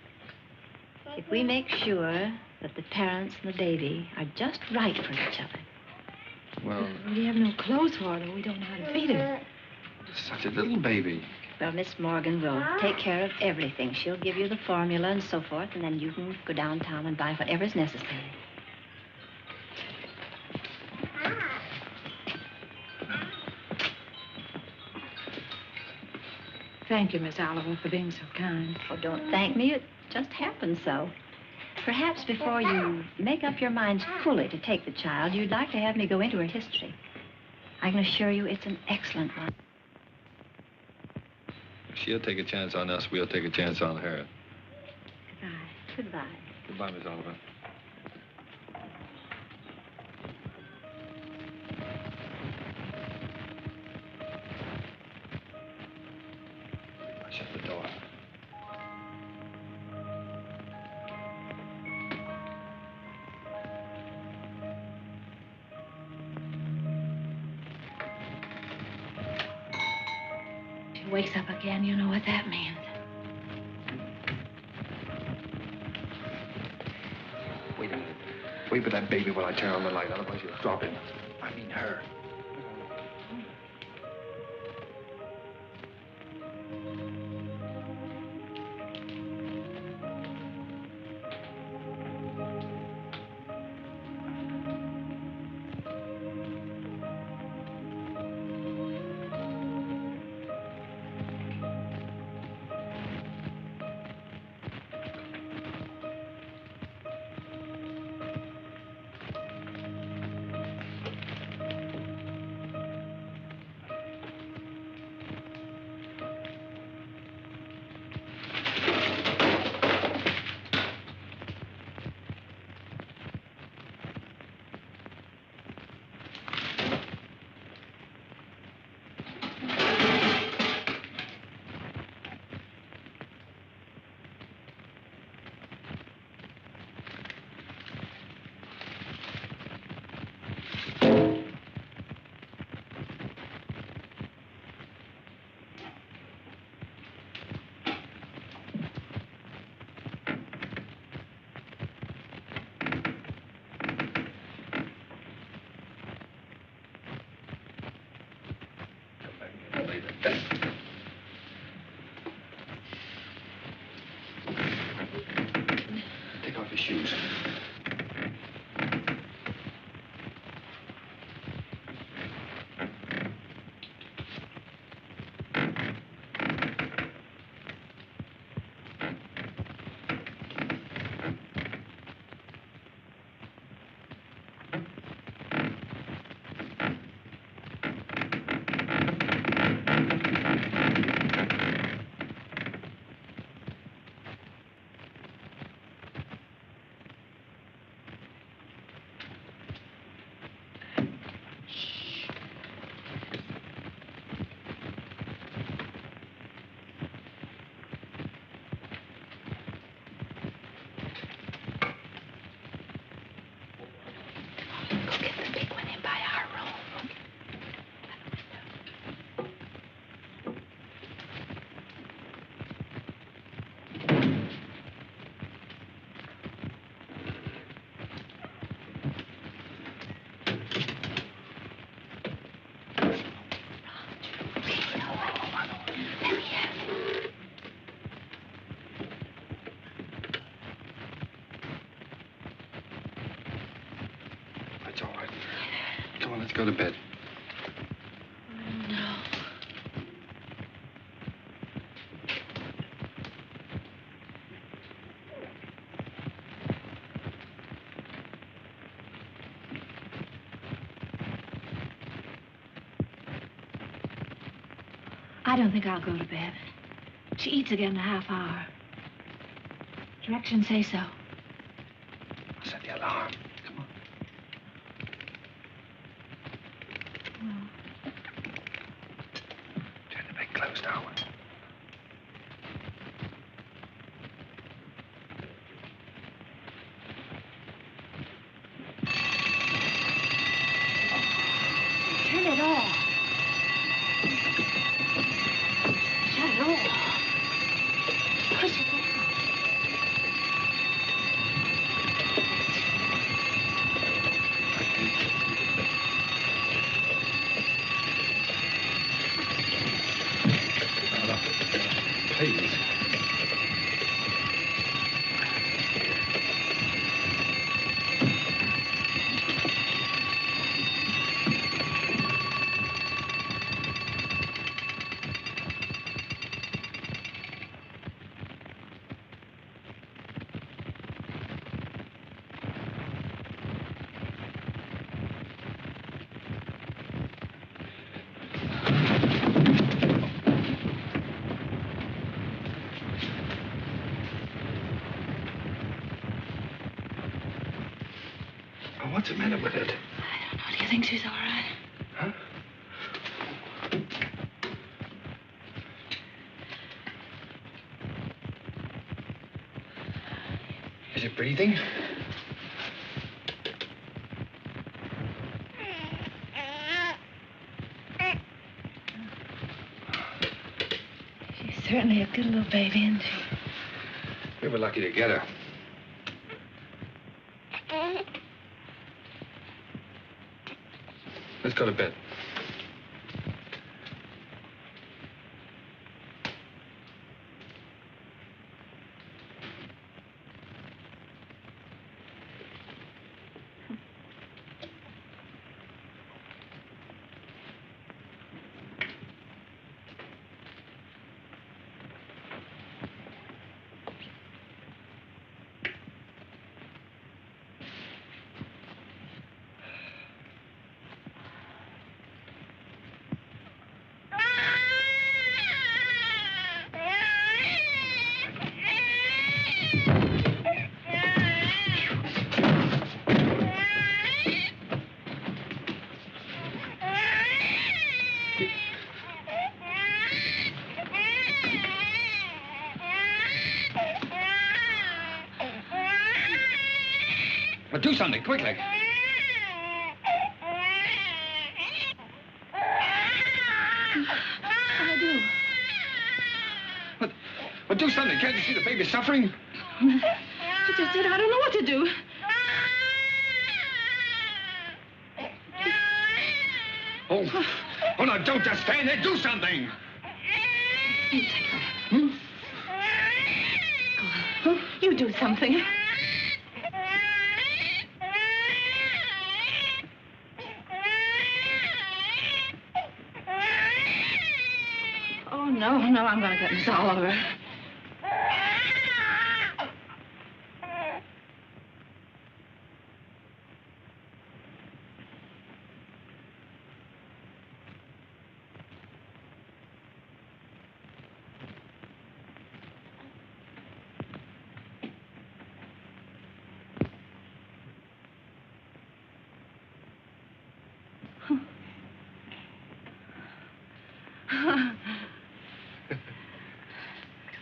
If we make sure that the parents and the baby are just right for each other. Well, We have no clothes for her. We don't know how to feed her. such a little baby. Well, Miss Morgan will take care of everything. She'll give you the formula and so forth, and then you can go downtown and buy whatever's necessary. Thank you, Miss Oliver, for being so kind. Oh, don't thank me. It just happened so. Perhaps before you make up your minds fully to take the child, you'd like to have me go into her history. I can assure you it's an excellent one. If she'll take a chance on us, we'll take a chance on her. Goodbye. Goodbye. Goodbye, Miss Oliver. Shut the door. She wakes up again. You know what that means. Wait a minute. Wait for that baby while I turn on the light, otherwise you'll drop in. I mean her. Take off your shoes. Let's go to bed. No. I don't think I'll go to bed. She eats again in a half hour. Directions say so. I'll set the alarm. Come on. Turn the big closed down. Turn it off. Shut it off. Push it down. please. What's the matter with it? I don't know. Do you think she's all right? Huh? Is it breathing? She's certainly a good little baby, isn't she? We were lucky to get her. Let's go to bed. But do something, quickly. I do. But do something. Can't you see the baby suffering? I just said I don't know what to do. Oh, no, don't just stand there. Do something. You take her. Hmm? Go on. You do something. Oh, no, I'm going to get Miss Oliver.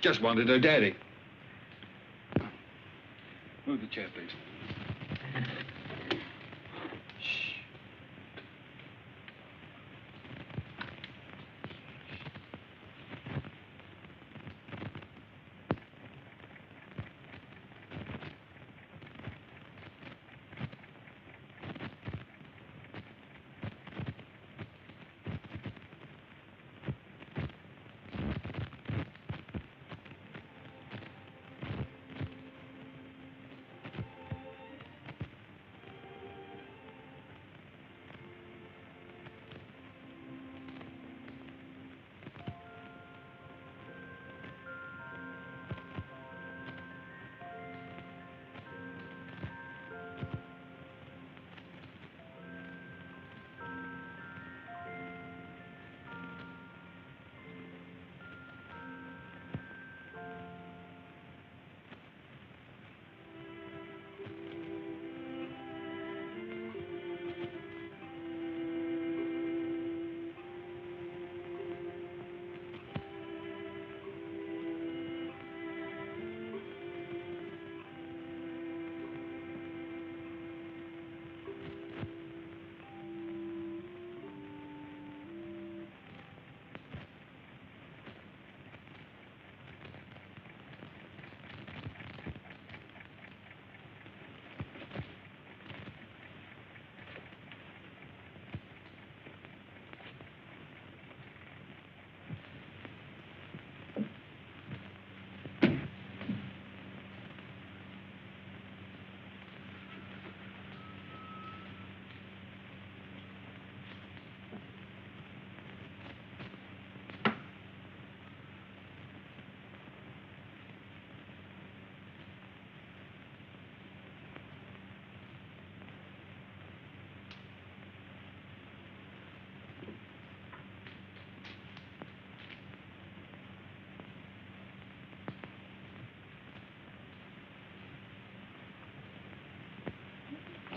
Just wanted her daddy. Move the chair, please.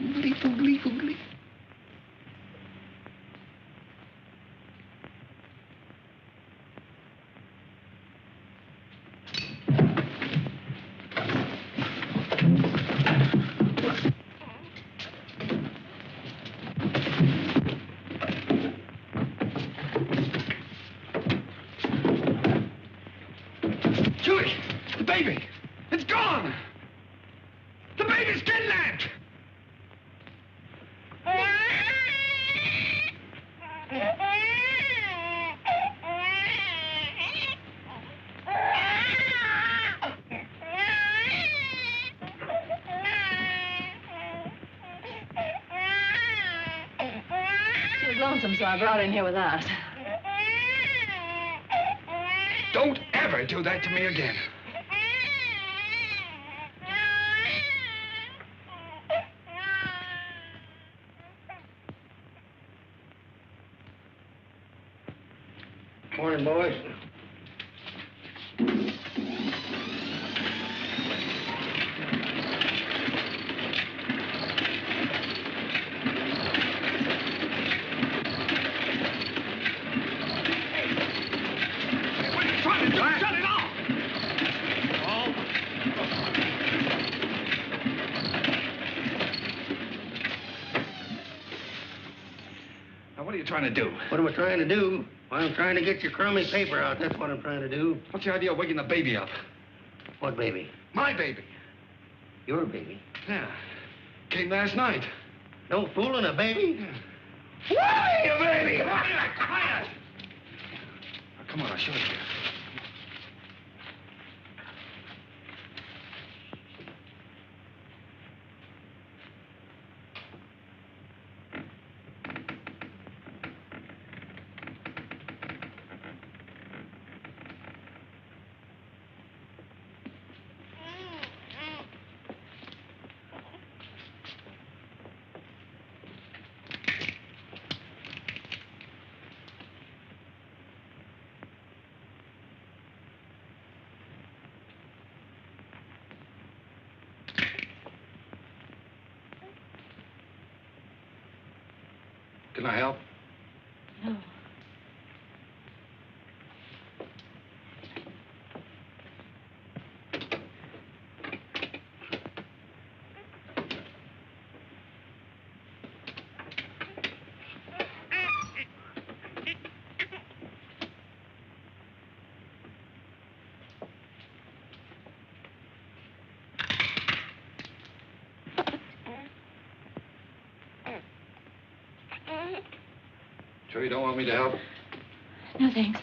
Oogly, oogly, oogly. Julie, the baby, it's gone. The baby's kidnapped. She was lonesome, so I brought her in here with us. Don't ever do that to me again. Morning, boys. What are you trying to do? Shut it off! Now, what are you trying to do? What am I trying to do? Well, I'm trying to get your crummy paper out. That's what I'm trying to do. What's the idea of waking the baby up? What baby? My baby. Your baby? Yeah. Came last night. No fooling a baby? Yeah. Why, you baby? Quiet! Now, come on, I'll show it to you. Can I help? No. Sure you don't want me to help? No, thanks.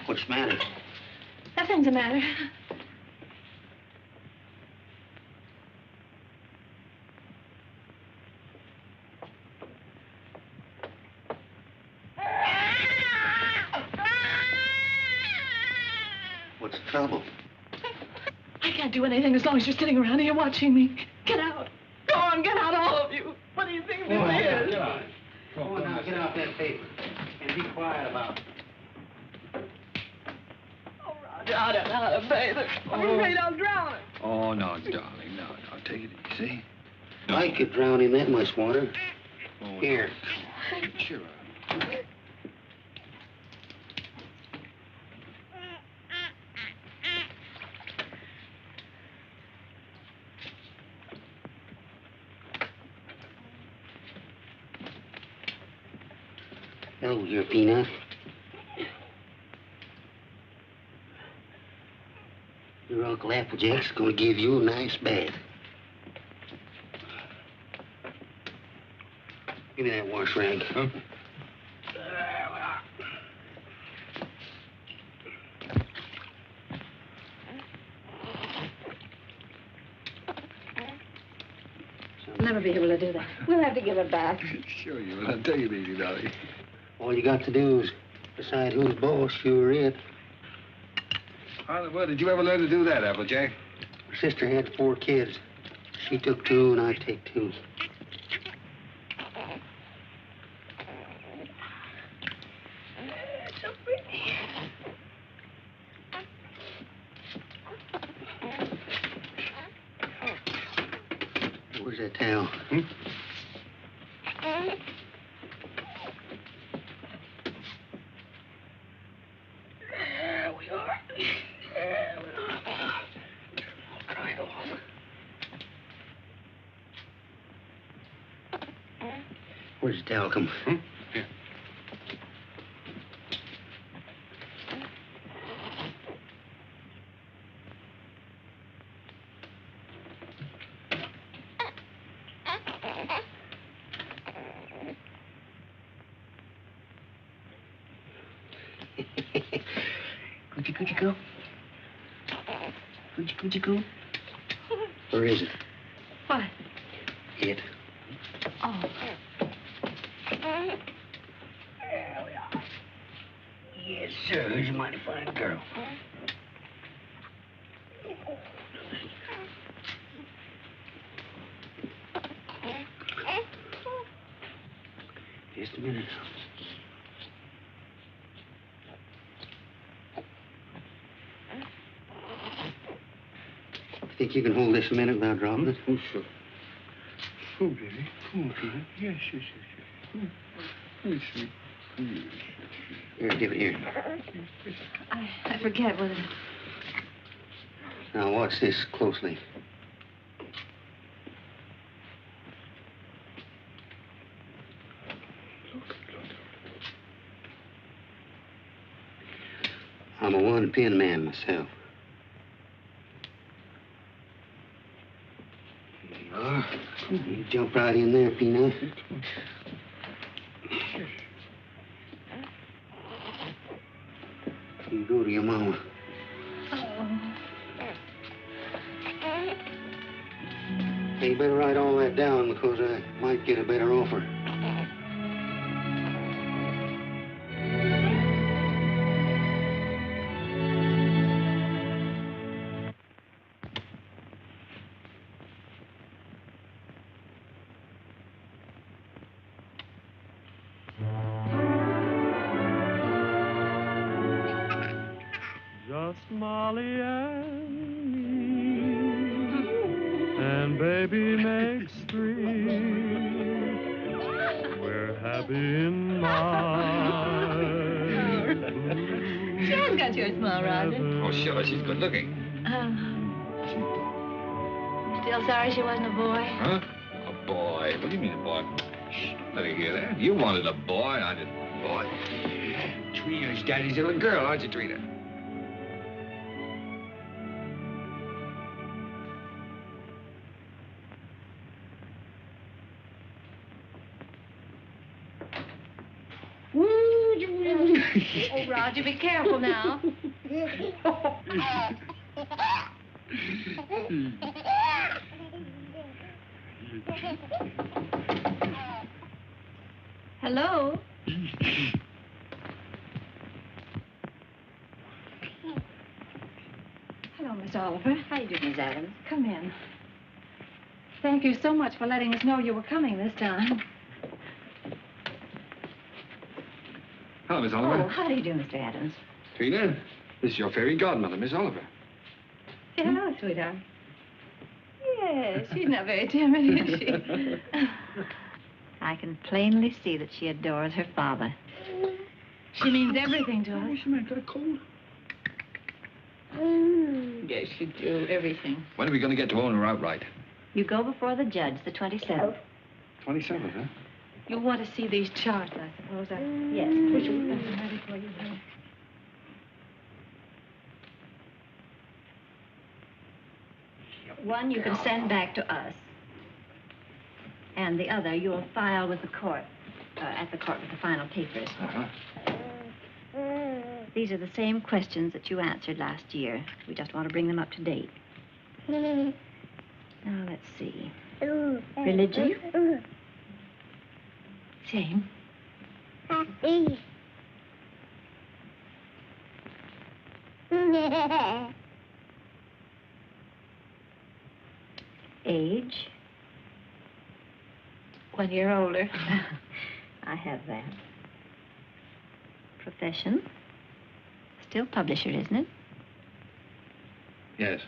What's the matter? Nothing's the matter. What's the trouble? I can't do anything as long as you're sitting around here watching me. Get out. Go on, get out, all of you. What do you think this is? Get out. Come on now, get out that paper. And be quiet about it. I don't know how to bathe her. I'm afraid I'll drown her. Oh, no, darling, no. Take it easy. No. I could drown in that much water. Oh, Here. No. Sure. Hello, dear Peanut. Your Uncle Applejack's gonna give you a nice bath. Give me that wash rag. Huh? I'll never be able to do that. We'll have to give her back. Sure you will. I'll take it easy, darling. All you got to do is decide who's boss, you or it. How in the world did you ever learn to do that, Applejack? My sister had 4 kids. She took 2, and I take 2. So pretty. Where's that towel? Hmm? There we are. There we are. I'll dry it off. Where's the towel come? Hmm? Here. Coochie go? Coochie go? Or is it? What? It. Oh. There we are. Yes, sir. Who's a mighty fine girl. Just a minute. Think you can hold this a minute without dropping it? Oh, sure. Oh, baby. Oh, baby. Yes, yes, yes, yes. Oh, yes, sweet. Oh, yes, yes, yes. Here, give it here. I forget what it... Now, watch this closely. I'm a one-pin man myself. Here you are. You jump right in there, Peanut. You go to your mama. Hey, you better write all that down because I might get a better offer. Just Molly and me, and baby makes 3. We're happy in my She has got your smile, Roger. Oh, sure. She's good looking. Still sorry she wasn't a boy? Huh? A boy? What do you mean a boy? Shh, don't let her hear that. You wanted a boy. I didn't want a boy. Trina's daddy's little girl, aren't you, Trina? Oh, Roger, be careful now. Hello? Hello, Miss Oliver. How you doing, Miss Adams? Come in. Thank you so much for letting us know you were coming this time. Hello, Miss Oliver. Oh, how do you do, Mr. Adams? Trina, this is your fairy godmother, Miss Oliver. Say hello, sweetheart. Yes, she's not very timid, is she? I can plainly see that she adores her father. She means everything to us. Oh, she might got a cold. Yes, she do. Everything. When are we going to get to own her outright? You go before the judge, the 27th. 27th, huh? You'll want to see these charts, I suppose. Yes. Wish it was ready for you, honey. One you can send back to us. And the other you'll file with the court, at the court with the final papers. Uh-huh. These are the same questions that you answered last year. We just want to bring them up to date. Now, let's see. Religion? Same. Age? 1 year older. I have that. Profession? Still publisher, isn't it? Yes.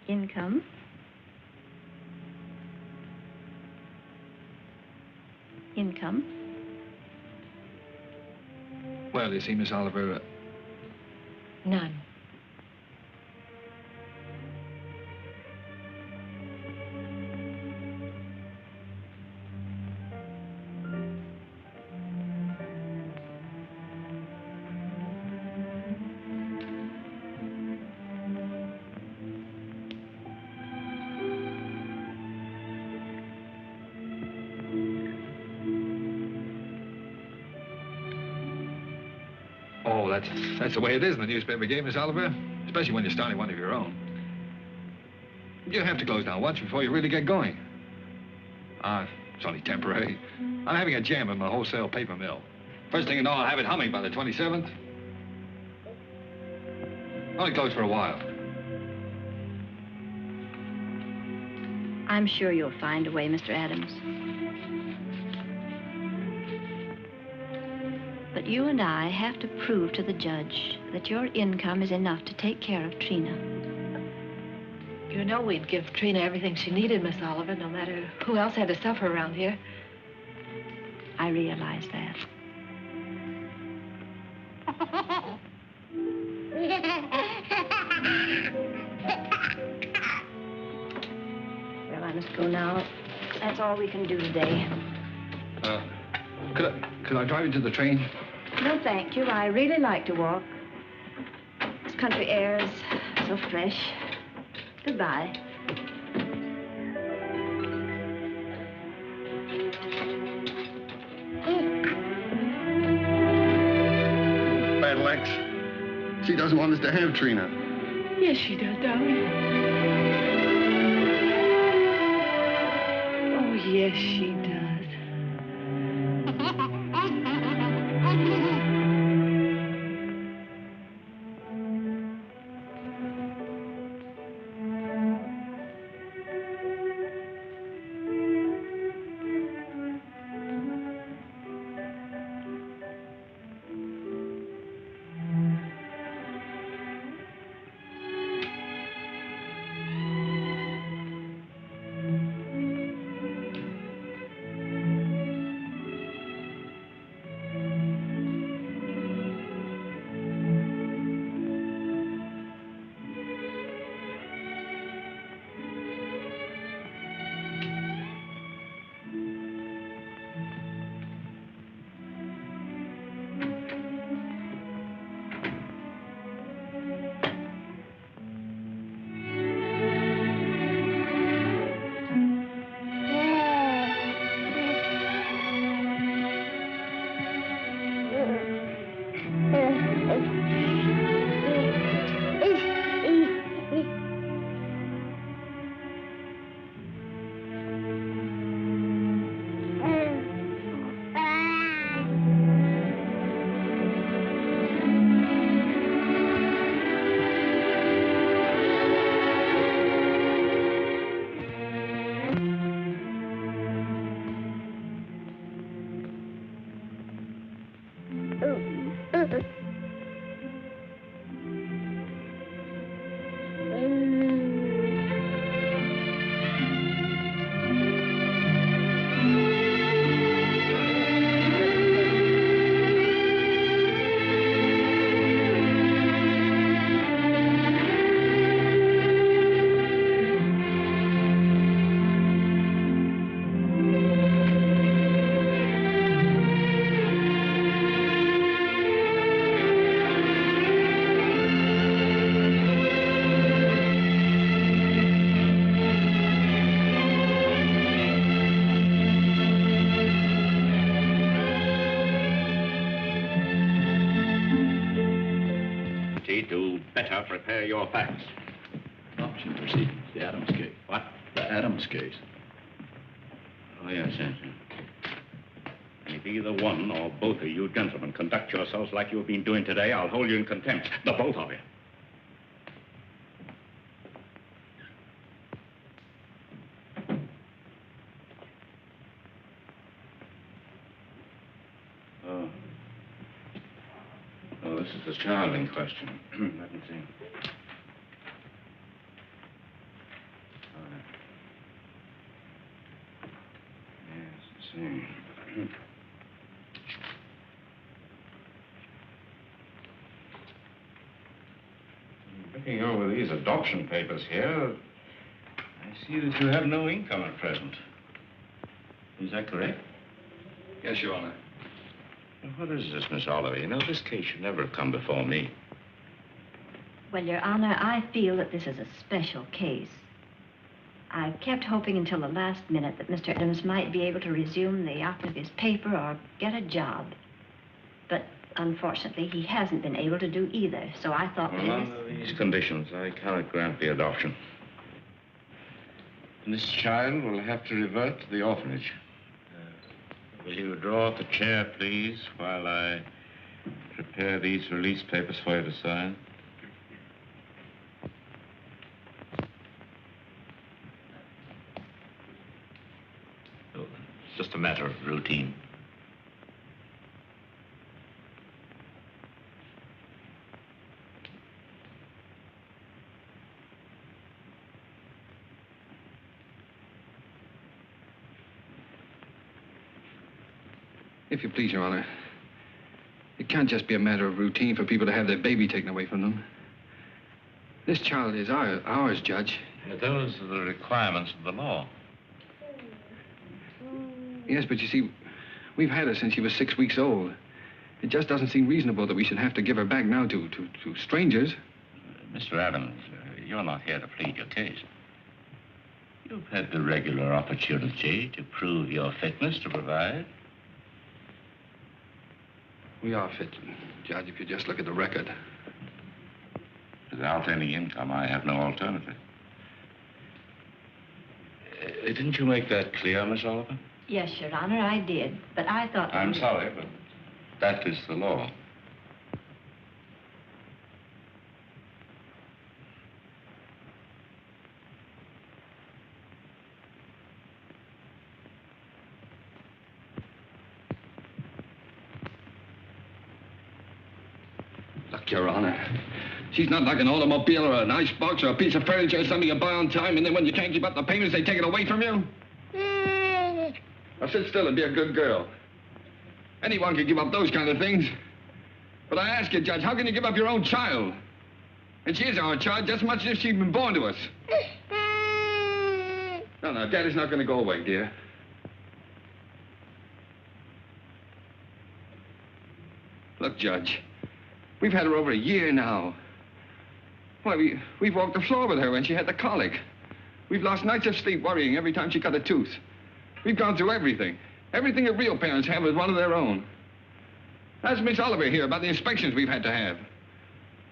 Income? Income? Well, you see, Miss Oliver, None. oh, that's the way it is in the newspaper game, Miss Oliver. Especially when you're starting one of your own. You have to close down once before you really get going. It's only temporary. I'm having a jam in my wholesale paper mill. First thing you know, I'll have it humming by the 27th. Only closed for a while. I'm sure you'll find a way, Mr. Adams. But you and I have to prove to the judge that your income is enough to take care of Trina. You know we'd give Trina everything she needed, Miss Oliver, no matter who else had to suffer around here. I realize that. Well, I must go now. That's all we can do today. Could I drive you to the train? No, thank you. I really like to walk. This country air is so fresh. Goodbye. Battle Axe. She doesn't want us to have Trina. Yes, she does, darling. Oh, yes, she does. opportunity to better prepare your facts. Adoption proceedings, the Adams case. What? The Adams case. Oh, yes, yes. And if either one or both of you gentlemen conduct yourselves like you've been doing today, I'll hold you in contempt. The both of you. Oh, this is the child in question. Let me see. Yes, let's see. Looking over these adoption papers here, I see that you have no income at present. Is that correct? Yes, Your Honor. What is this, Miss Oliver? You know, this case should never have come before me. Well, Your Honor, I feel that this is a special case. I've kept hoping until the last minute that Mr. Adams might be able to resume the output of his paper or get a job. But unfortunately, he hasn't been able to do either, so I thought... Well, under these conditions, I cannot grant the adoption. And this child will have to revert to the orphanage. Will you draw up a chair, please, while I prepare these release papers for you to sign? Oh, it's just a matter of routine. If you please, Your Honor, it can't just be a matter of routine for people to have their baby taken away from them. This child is ours, Judge. Those are the requirements of the law. Yes, but you see, we've had her since she was 6 weeks old. It just doesn't seem reasonable that we should have to give her back now to strangers. Mr. Adams, you're not here to plead your case. You've had the regular opportunity to prove your fitness to provide. We are fit, Judge, if you just look at the record. Without any income, I have no alternative. Didn't you make that clear, Miss Oliver? Yes, Your Honor, I did. But I thought... I'm sorry, but that is the law. Look, Your Honor, she's not like an automobile or an icebox or a piece of furniture or something you buy on time, and then when you can't keep up the payments, they take it away from you. Now, sit still and be a good girl. Anyone can give up those kind of things. But I ask you, Judge, how can you give up your own child? And she is our child just as much as if she'd been born to us. No, Daddy's not going to go away, dear. Look, Judge, we've had her over a year now. Why, we've walked the floor with her when she had the colic. We've lost nights of sleep worrying every time she cut a tooth. We've gone through everything. Everything that real parents have with one of their own. Ask Miss Oliver here about the inspections we've had to have.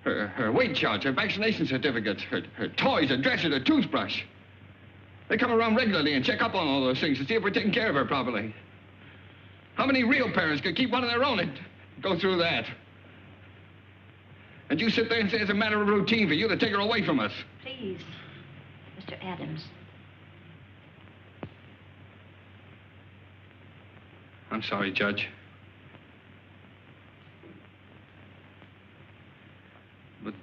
Her weight charts, her vaccination certificates, her toys, her dresser, her toothbrush. They come around regularly and check up on all those things to see if we're taking care of her properly. How many real parents could keep one of their own and go through that? And you sit there and say it's a matter of routine for you to take her away from us. Please, Mr. Adams. I'm sorry, Judge. But...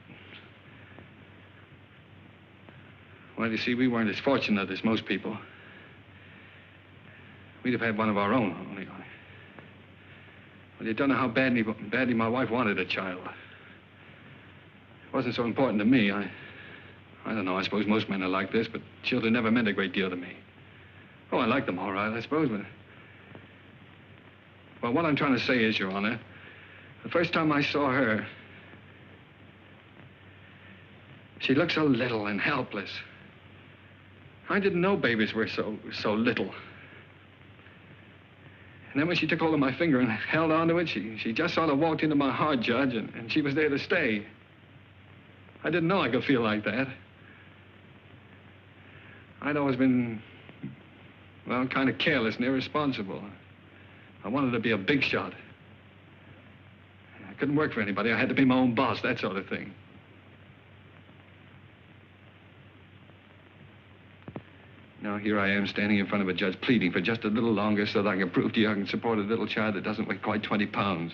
well, you see, we weren't as fortunate as most people. We'd have had one of our own, only... well, you don't know how badly my wife wanted a child. It wasn't so important to me. I don't know, I suppose most men are like this, but children never meant a great deal to me. Oh, I like them all right, I suppose, but... well, what I'm trying to say is, Your Honor, the first time I saw her, she looked so little and helpless. I didn't know babies were so little. And then when she took hold of my finger and held onto it, she just sort of walked into my heart, Judge, and she was there to stay. I didn't know I could feel like that. I'd always been, well, kind of careless and irresponsible. I wanted to be a big shot. I couldn't work for anybody. I had to be my own boss, that sort of thing. Now here I am standing in front of a judge pleading for just a little longer so that I can prove to you I can support a little child that doesn't weigh quite 20 pounds.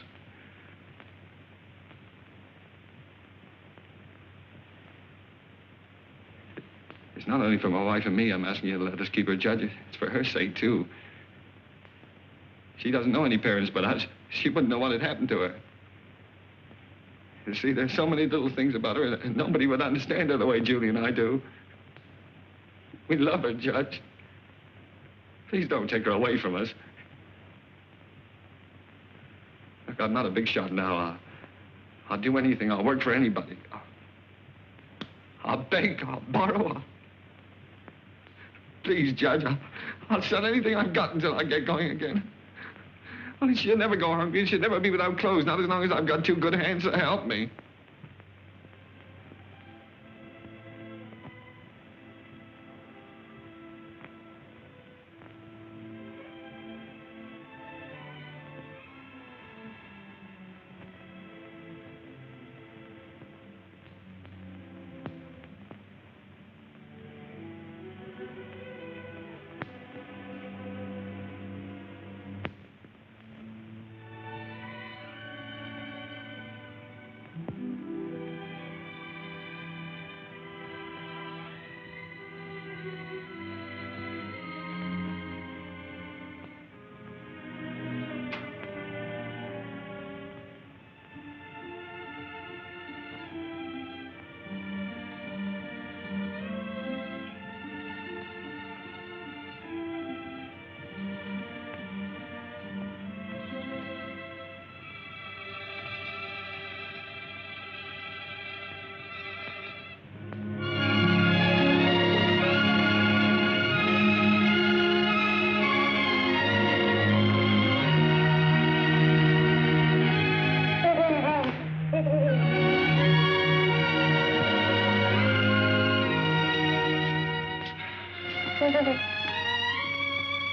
It's not only for my wife and me I'm asking you to let us keep her judge. It's for her sake, too. She doesn't know any parents but us. She wouldn't know what had happened to her. You see, there's so many little things about her that nobody would understand her the way Julie and I do. We love her, Judge. Please don't take her away from us. Look, I'm not a big shot now. I'll do anything. I'll work for anybody. I'll beg. I'll borrow. Please, Judge, I'll sell anything I've got until I get going again. Only she'll never go hungry. She'll never be without clothes, not as long as I've got two good hands to help me.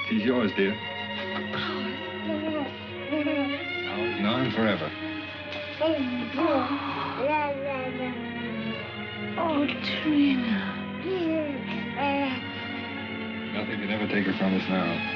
She's yours, dear. Ours now and forever. Oh, Trina. Nothing can ever take her from us now.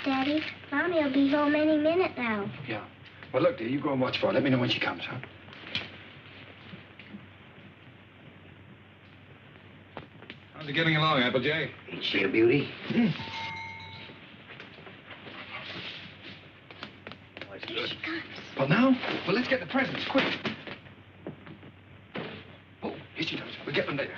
Daddy, Mommy will be home any minute now. Yeah. Well, look, dear, you go and watch for her. Let me know when she comes, huh? How's it getting along, Applejack? Ain't she a beauty? Here she comes. Well, now? Well, let's get the presents, quick. Oh, here she comes. We'll get them later.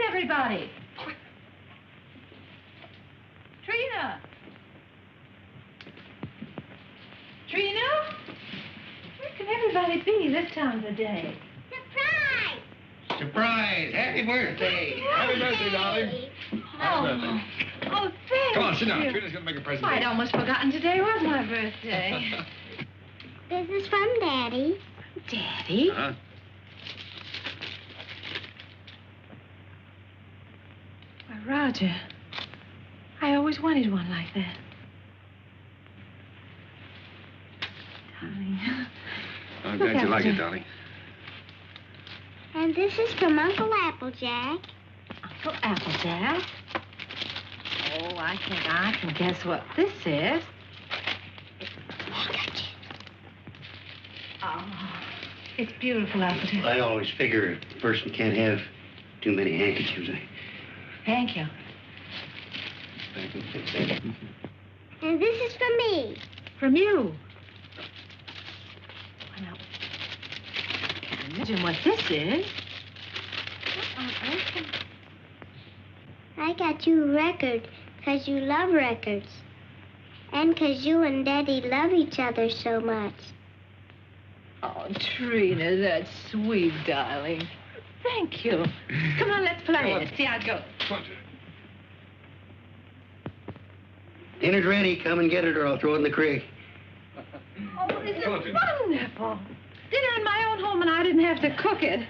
Everybody. Trina. Trina? Where can everybody be this time of the day? Surprise! Surprise! Happy birthday! Happy birthday, darling. Happy birthday. Oh, thank Come on, sit down. you. Trina's going to make a present. Why, I'd almost forgotten today was my birthday. This is from Daddy. Daddy? Huh? Roger, I always wanted one like that. Darling. I'm glad you like it, darling. And this is from Uncle Applejack. Uncle Applejack? Oh, I think I can guess what this is. Oh, it's beautiful, Alfred. I always figure a person can't have too many handkerchiefs. Thank you. I can fix that. And this is for me. From you. Well, now, I can't imagine what this is. What on earth can... I got you a record because you love records. And because you and Daddy love each other so much. Oh, Trina, that's sweet, darling. Thank you. Come on, let's play it. See how it goes. Dinner's ready. Come and get it or I'll throw it in the creek. Oh, this is wonderful. Dinner in my own home and I didn't have to cook it.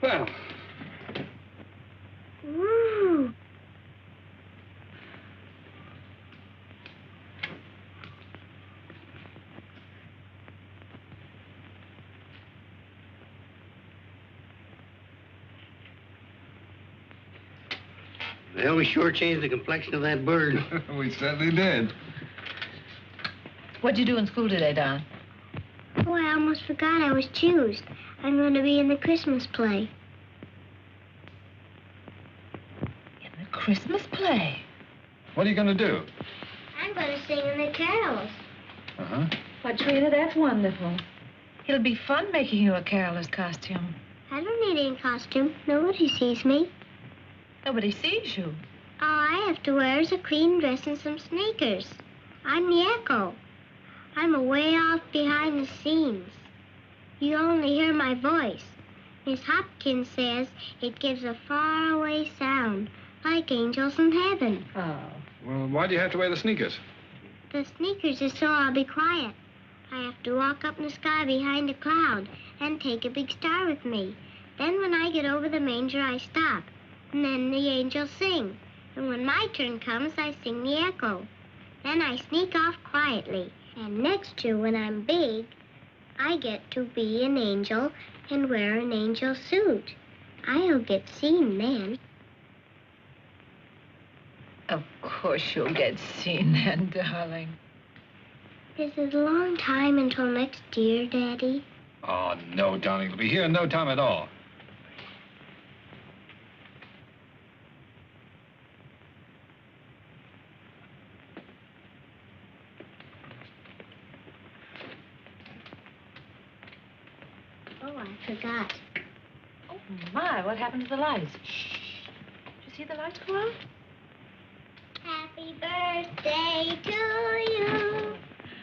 Well. Ooh. Well, we sure changed the complexion of that bird. We certainly did. What'd you do in school today, Don? Oh, I almost forgot I was choosed. I'm going to be in the Christmas play. In the Christmas play? What are you going to do? I'm going to sing in the carols. Uh-huh. Why, Trina, that's wonderful. It'll be fun making you a caroler's costume. I don't need any costume. Nobody sees me. Nobody sees you. All I have to wear is a clean dress and some sneakers. I'm the echo. I'm away off behind the scenes. You only hear my voice. Miss Hopkins says it gives a faraway sound, like angels in heaven. Oh. Well, why do you have to wear the sneakers? The sneakers is so I'll be quiet. I have to walk up in the sky behind a cloud and take a big star with me. Then when I get over the manger, I stop. And then the angels sing. And when my turn comes, I sing the echo. Then I sneak off quietly. And next year, when I'm big, I get to be an angel and wear an angel suit. I'll get seen then. Of course you'll get seen then, darling. Is it a long time until next year, Daddy? Oh, no, darling. It'll be here in no time at all. Oh, I forgot. Oh, my, what happened to the lights? Shh. Did you see the lights go out? Happy birthday to you.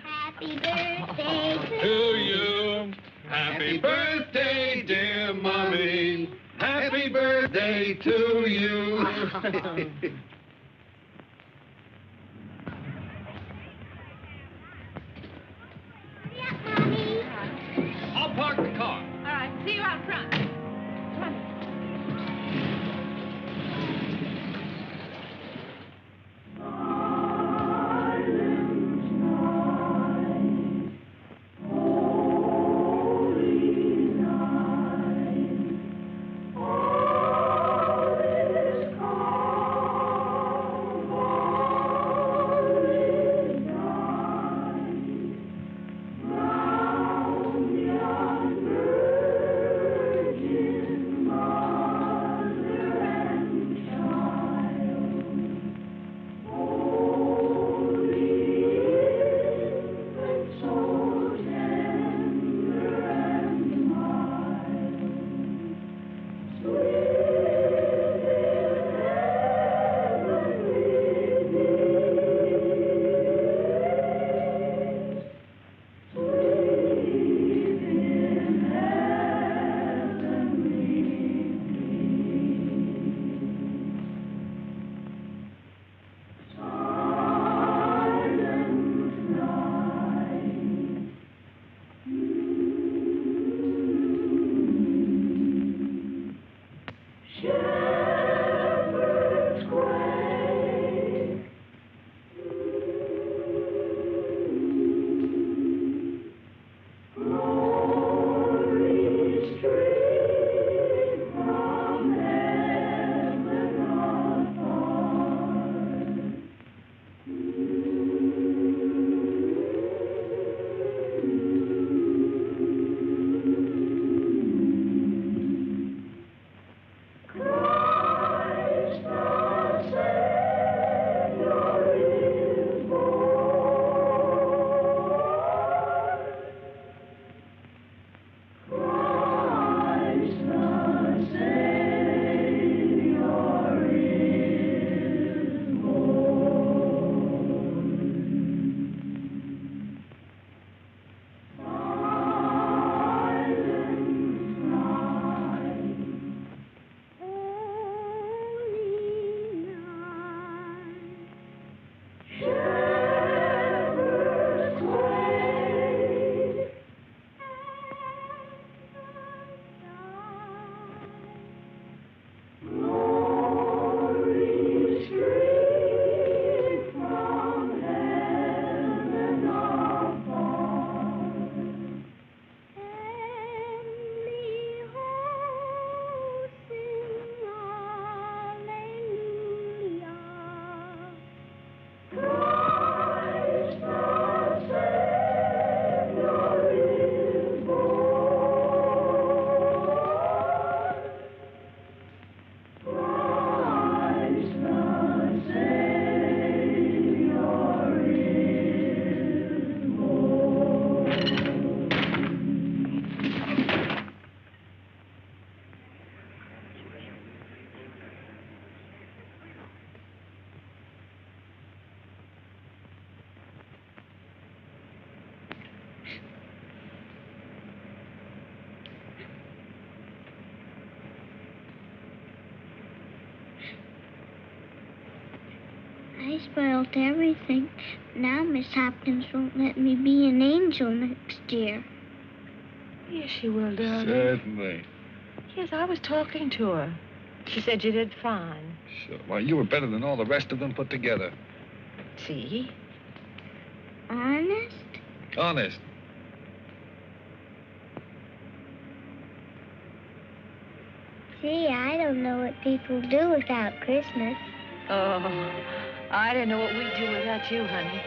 Happy birthday To you. Happy birthday, dear Mommy. Happy birthday to you. I'll park the car. All right, see you out front. Come on. I spoiled everything. Now Miss Hopkins won't let me be an angel next year. Yes, she will, darling. Certainly. Yes, I was talking to her. She said you did fine. Sure. Well, you were better than all the rest of them put together. See? Honest? Honest. Gee, I don't know what people do without Christmas. Oh, I didn't know what we'd do without you, honey.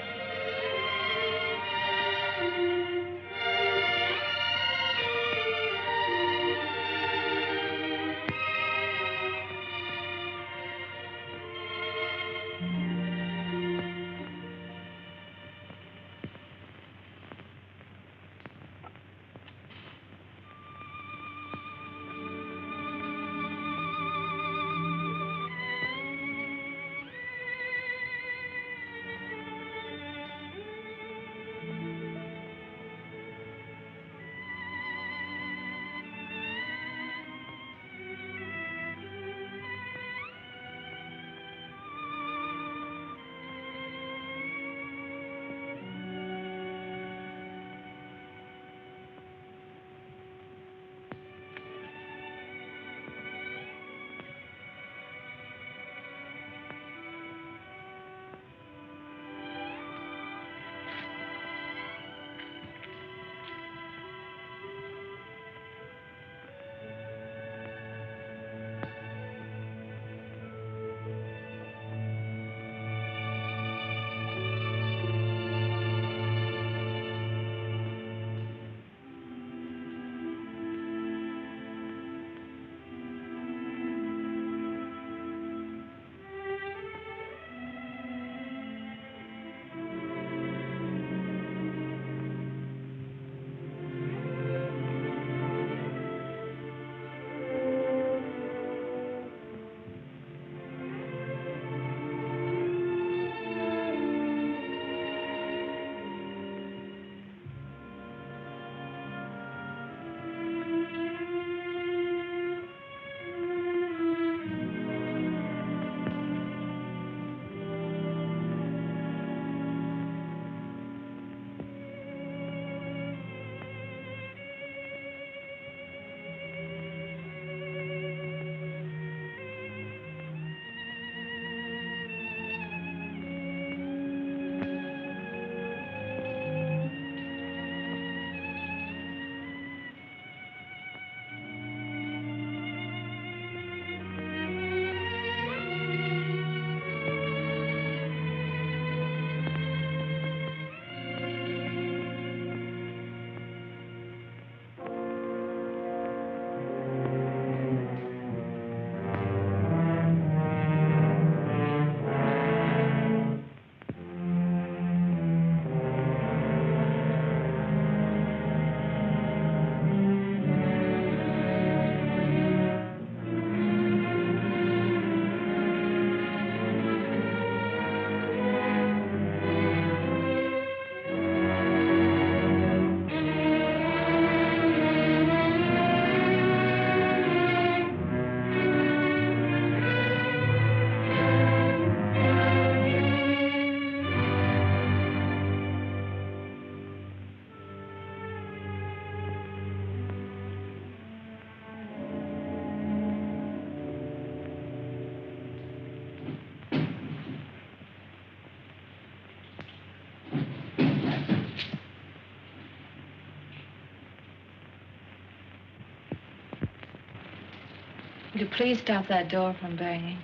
Would you please stop that door from banging?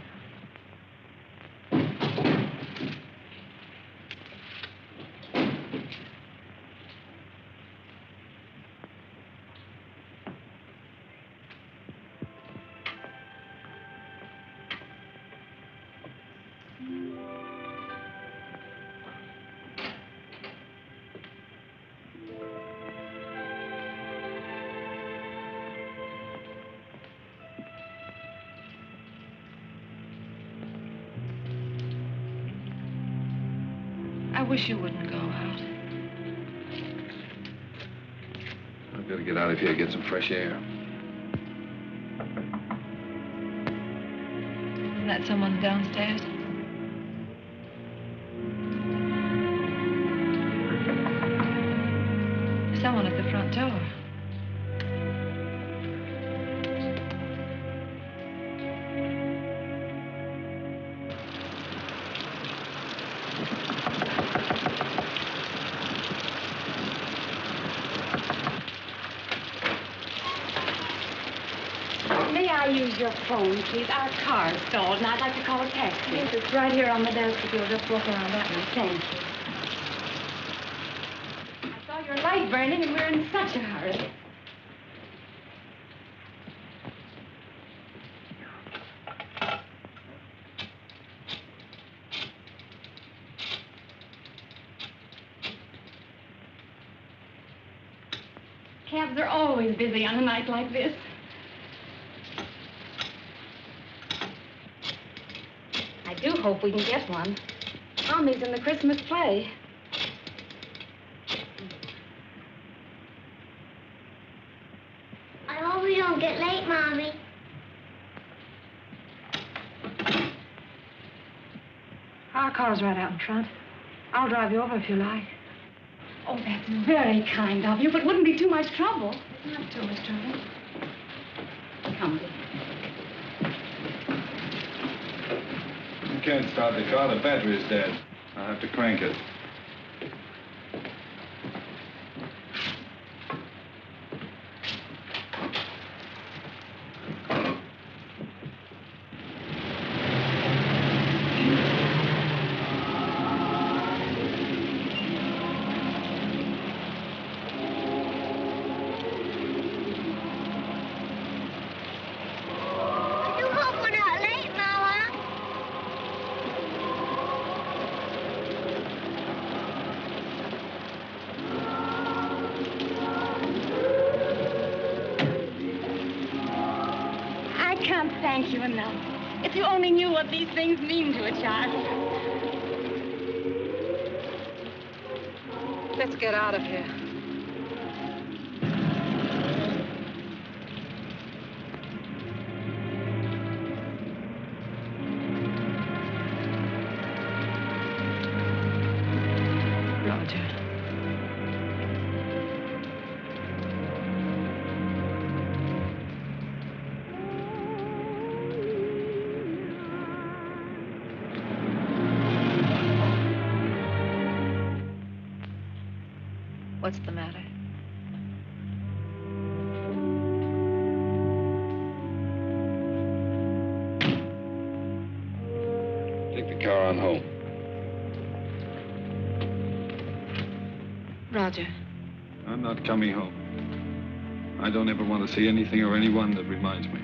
I wish you wouldn't go out. I've got to get out of here and get some fresh air. Isn't that someone downstairs? use your phone, please? Our car's stalled, and I'd like to call a taxi. Yes, it's right here on the desk if you'll just walk around that way. Thank you. I saw your light burning, and we're in such a hurry. Cabs are always busy on a night like this. I do hope we can get one. Tommy's in the Christmas play. I hope we don't get late, Mommy. Our car's right out in front. I'll drive you over if you like. Oh, that's very kind of you, but wouldn't be too much trouble. It's not too much trouble. Come. You can't start the car. The battery is dead. I'll have to crank it. I do hope we're not late, Mama. I can't thank you enough. If you only knew what these things mean to a child. Let's get out of here. Roger. What's the matter? Take the car on home. Roger. I'm not coming home. I don't ever want to see anything or anyone that reminds me.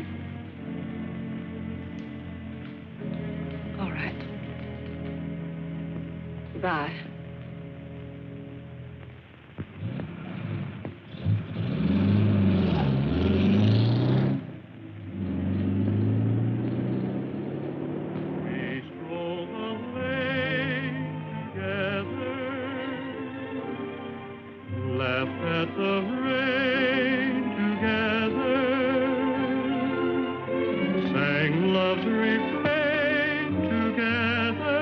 All right. Goodbye. We stroll the lane together, laugh at the rain together, sang love's refrain together.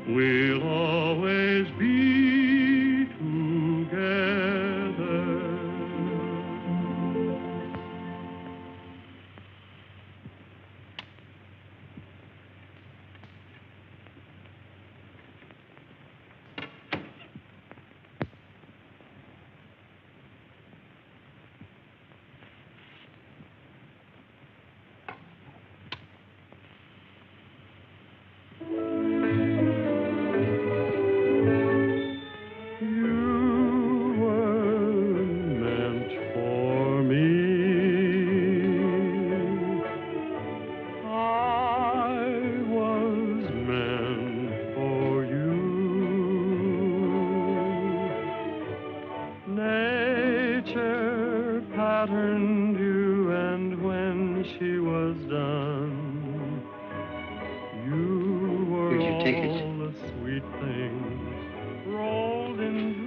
We'll always be together. You were meant for me. I was meant for you. Nature patterned you, and when she was done, you were Here's your ticket. all the sweet things rolled into.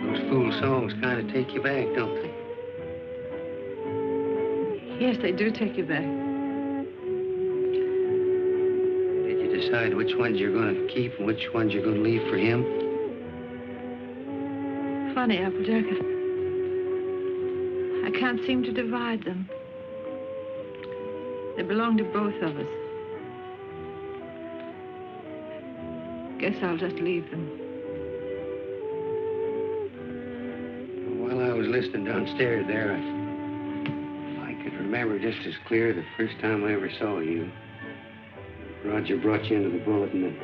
Those fool songs kind of take you back, don't they? Yes, they do take you back. Did you decide which ones you're going to keep and which ones you're going to leave for him? Funny, Applejack. I can't seem to divide them. They belong to both of us. Guess I'll just leave them. While I was listening downstairs there, I could remember just as clear the first time I ever saw you. Roger brought you into the bulletin and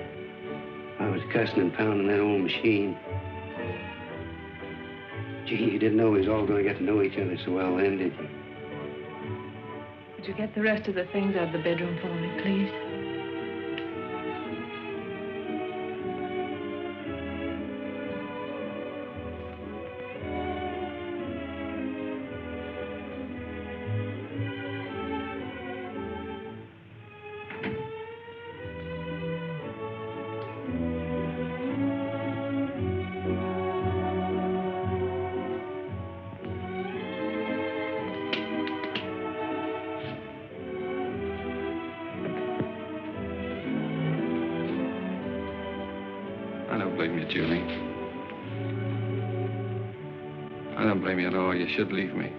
I was cussing and pounding that old machine. Gee, you didn't know we was all going to get to know each other so well then, did you? Would you get the rest of the things out of the bedroom for me, please? I don't blame you, Julie. I don't blame you at all. You should leave me.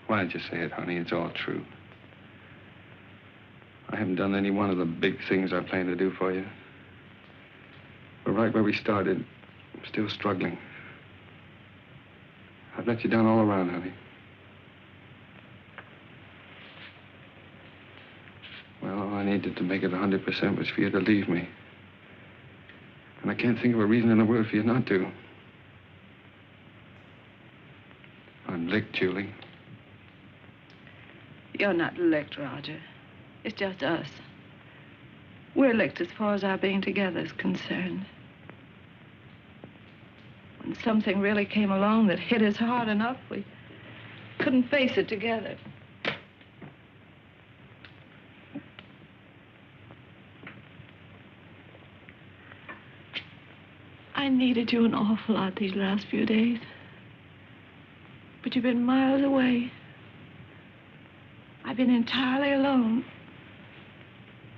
Why didn't you say it, honey? It's all true. I haven't done any one of the big things I planned to do for you. But right where we started, I'm still struggling. I've let you down all around, honey. Well, all I needed to make it 100% was for you to leave me. And I can't think of a reason in the world for you not to. I'm licked, Julie. You're not licked, Roger. It's just us. We're licked as far as our being together is concerned. When something really came along that hit us hard enough, we couldn't face it together. I needed you an awful lot these last few days. But you've been miles away. I've been entirely alone.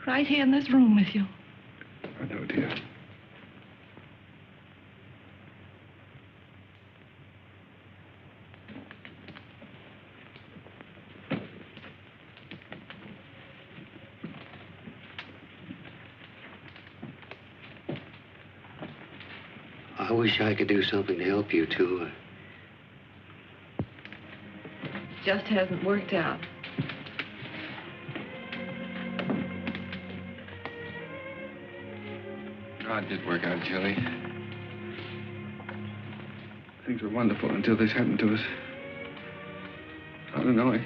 Right here in this room with you. I know, dear. I wish I could do something to help you, too. Just hasn't worked out. God did work out, Julie. Things were wonderful until this happened to us. I don't know. I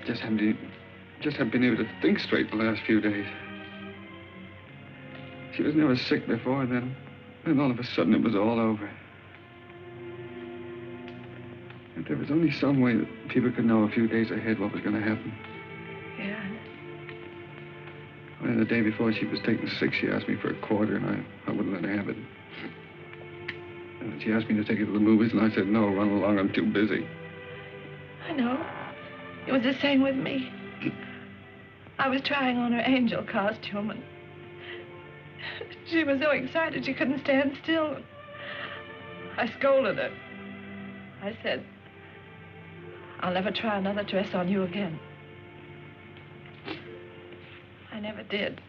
just haven't been able to think straight the last few days. She was never sick before, then all of a sudden it was all over. If there was only some way that people could know a few days ahead what was going to happen. Yeah. And the day before she was taken sick, she asked me for a quarter, and I wouldn't let her have it. And she asked me to take her to the movies, and I said, no, run along, I'm too busy. I know. It was the same with me. I was trying on her angel costume, and she was so excited she couldn't stand still. I scolded her. I said, I'll never try another dress on you again. I never did.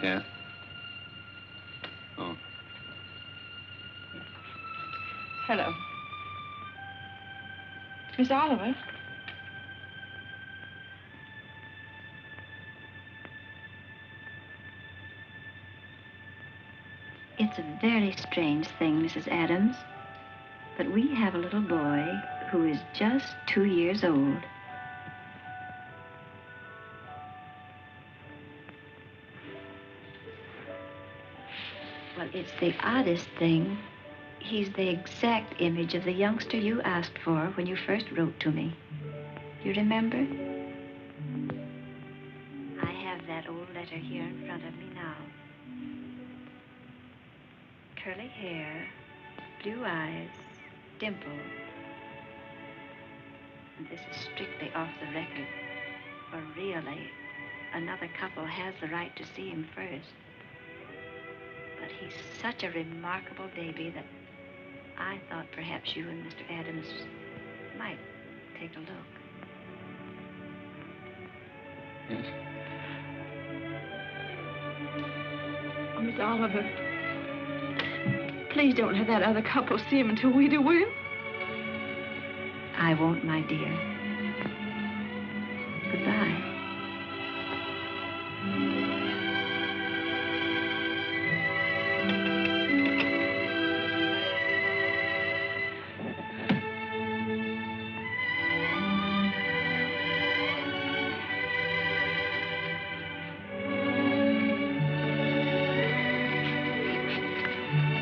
Yeah? Oh. Hello. Miss Oliver? It's a very strange thing, Mrs. Adams, but we have a little boy who is just 2 years old. Well, it's the oddest thing. He's the exact image of the youngster you asked for when you first wrote to me. You remember? I have that old letter here in front of me now. Curly hair, blue eyes, dimple. And this is strictly off the record. For really, another couple has the right to see him first. But he's such a remarkable baby that I thought perhaps you and Mr. Adams might take a look. Yes. Oh, Miss Oliver, please don't let that other couple see him until we do, will you? I won't, my dear. Goodbye.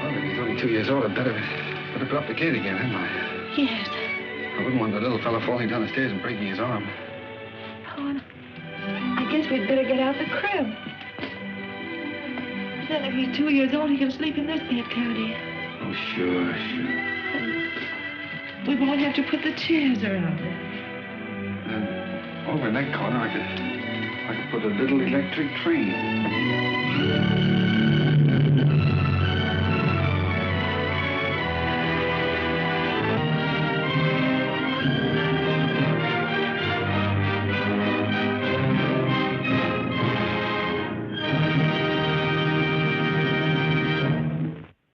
Well, if he's only 2 years old, I'd better go up the gate again, hadn't I? Yes. I wouldn't want the little fellow falling down the stairs and breaking his arm. Oh, and I guess we'd better get out the crib. Then if he's 2 years old, he can sleep in this bed, can't he? Oh, sure. We won't have to put the chairs around it. And over in that corner, I could put a little electric train.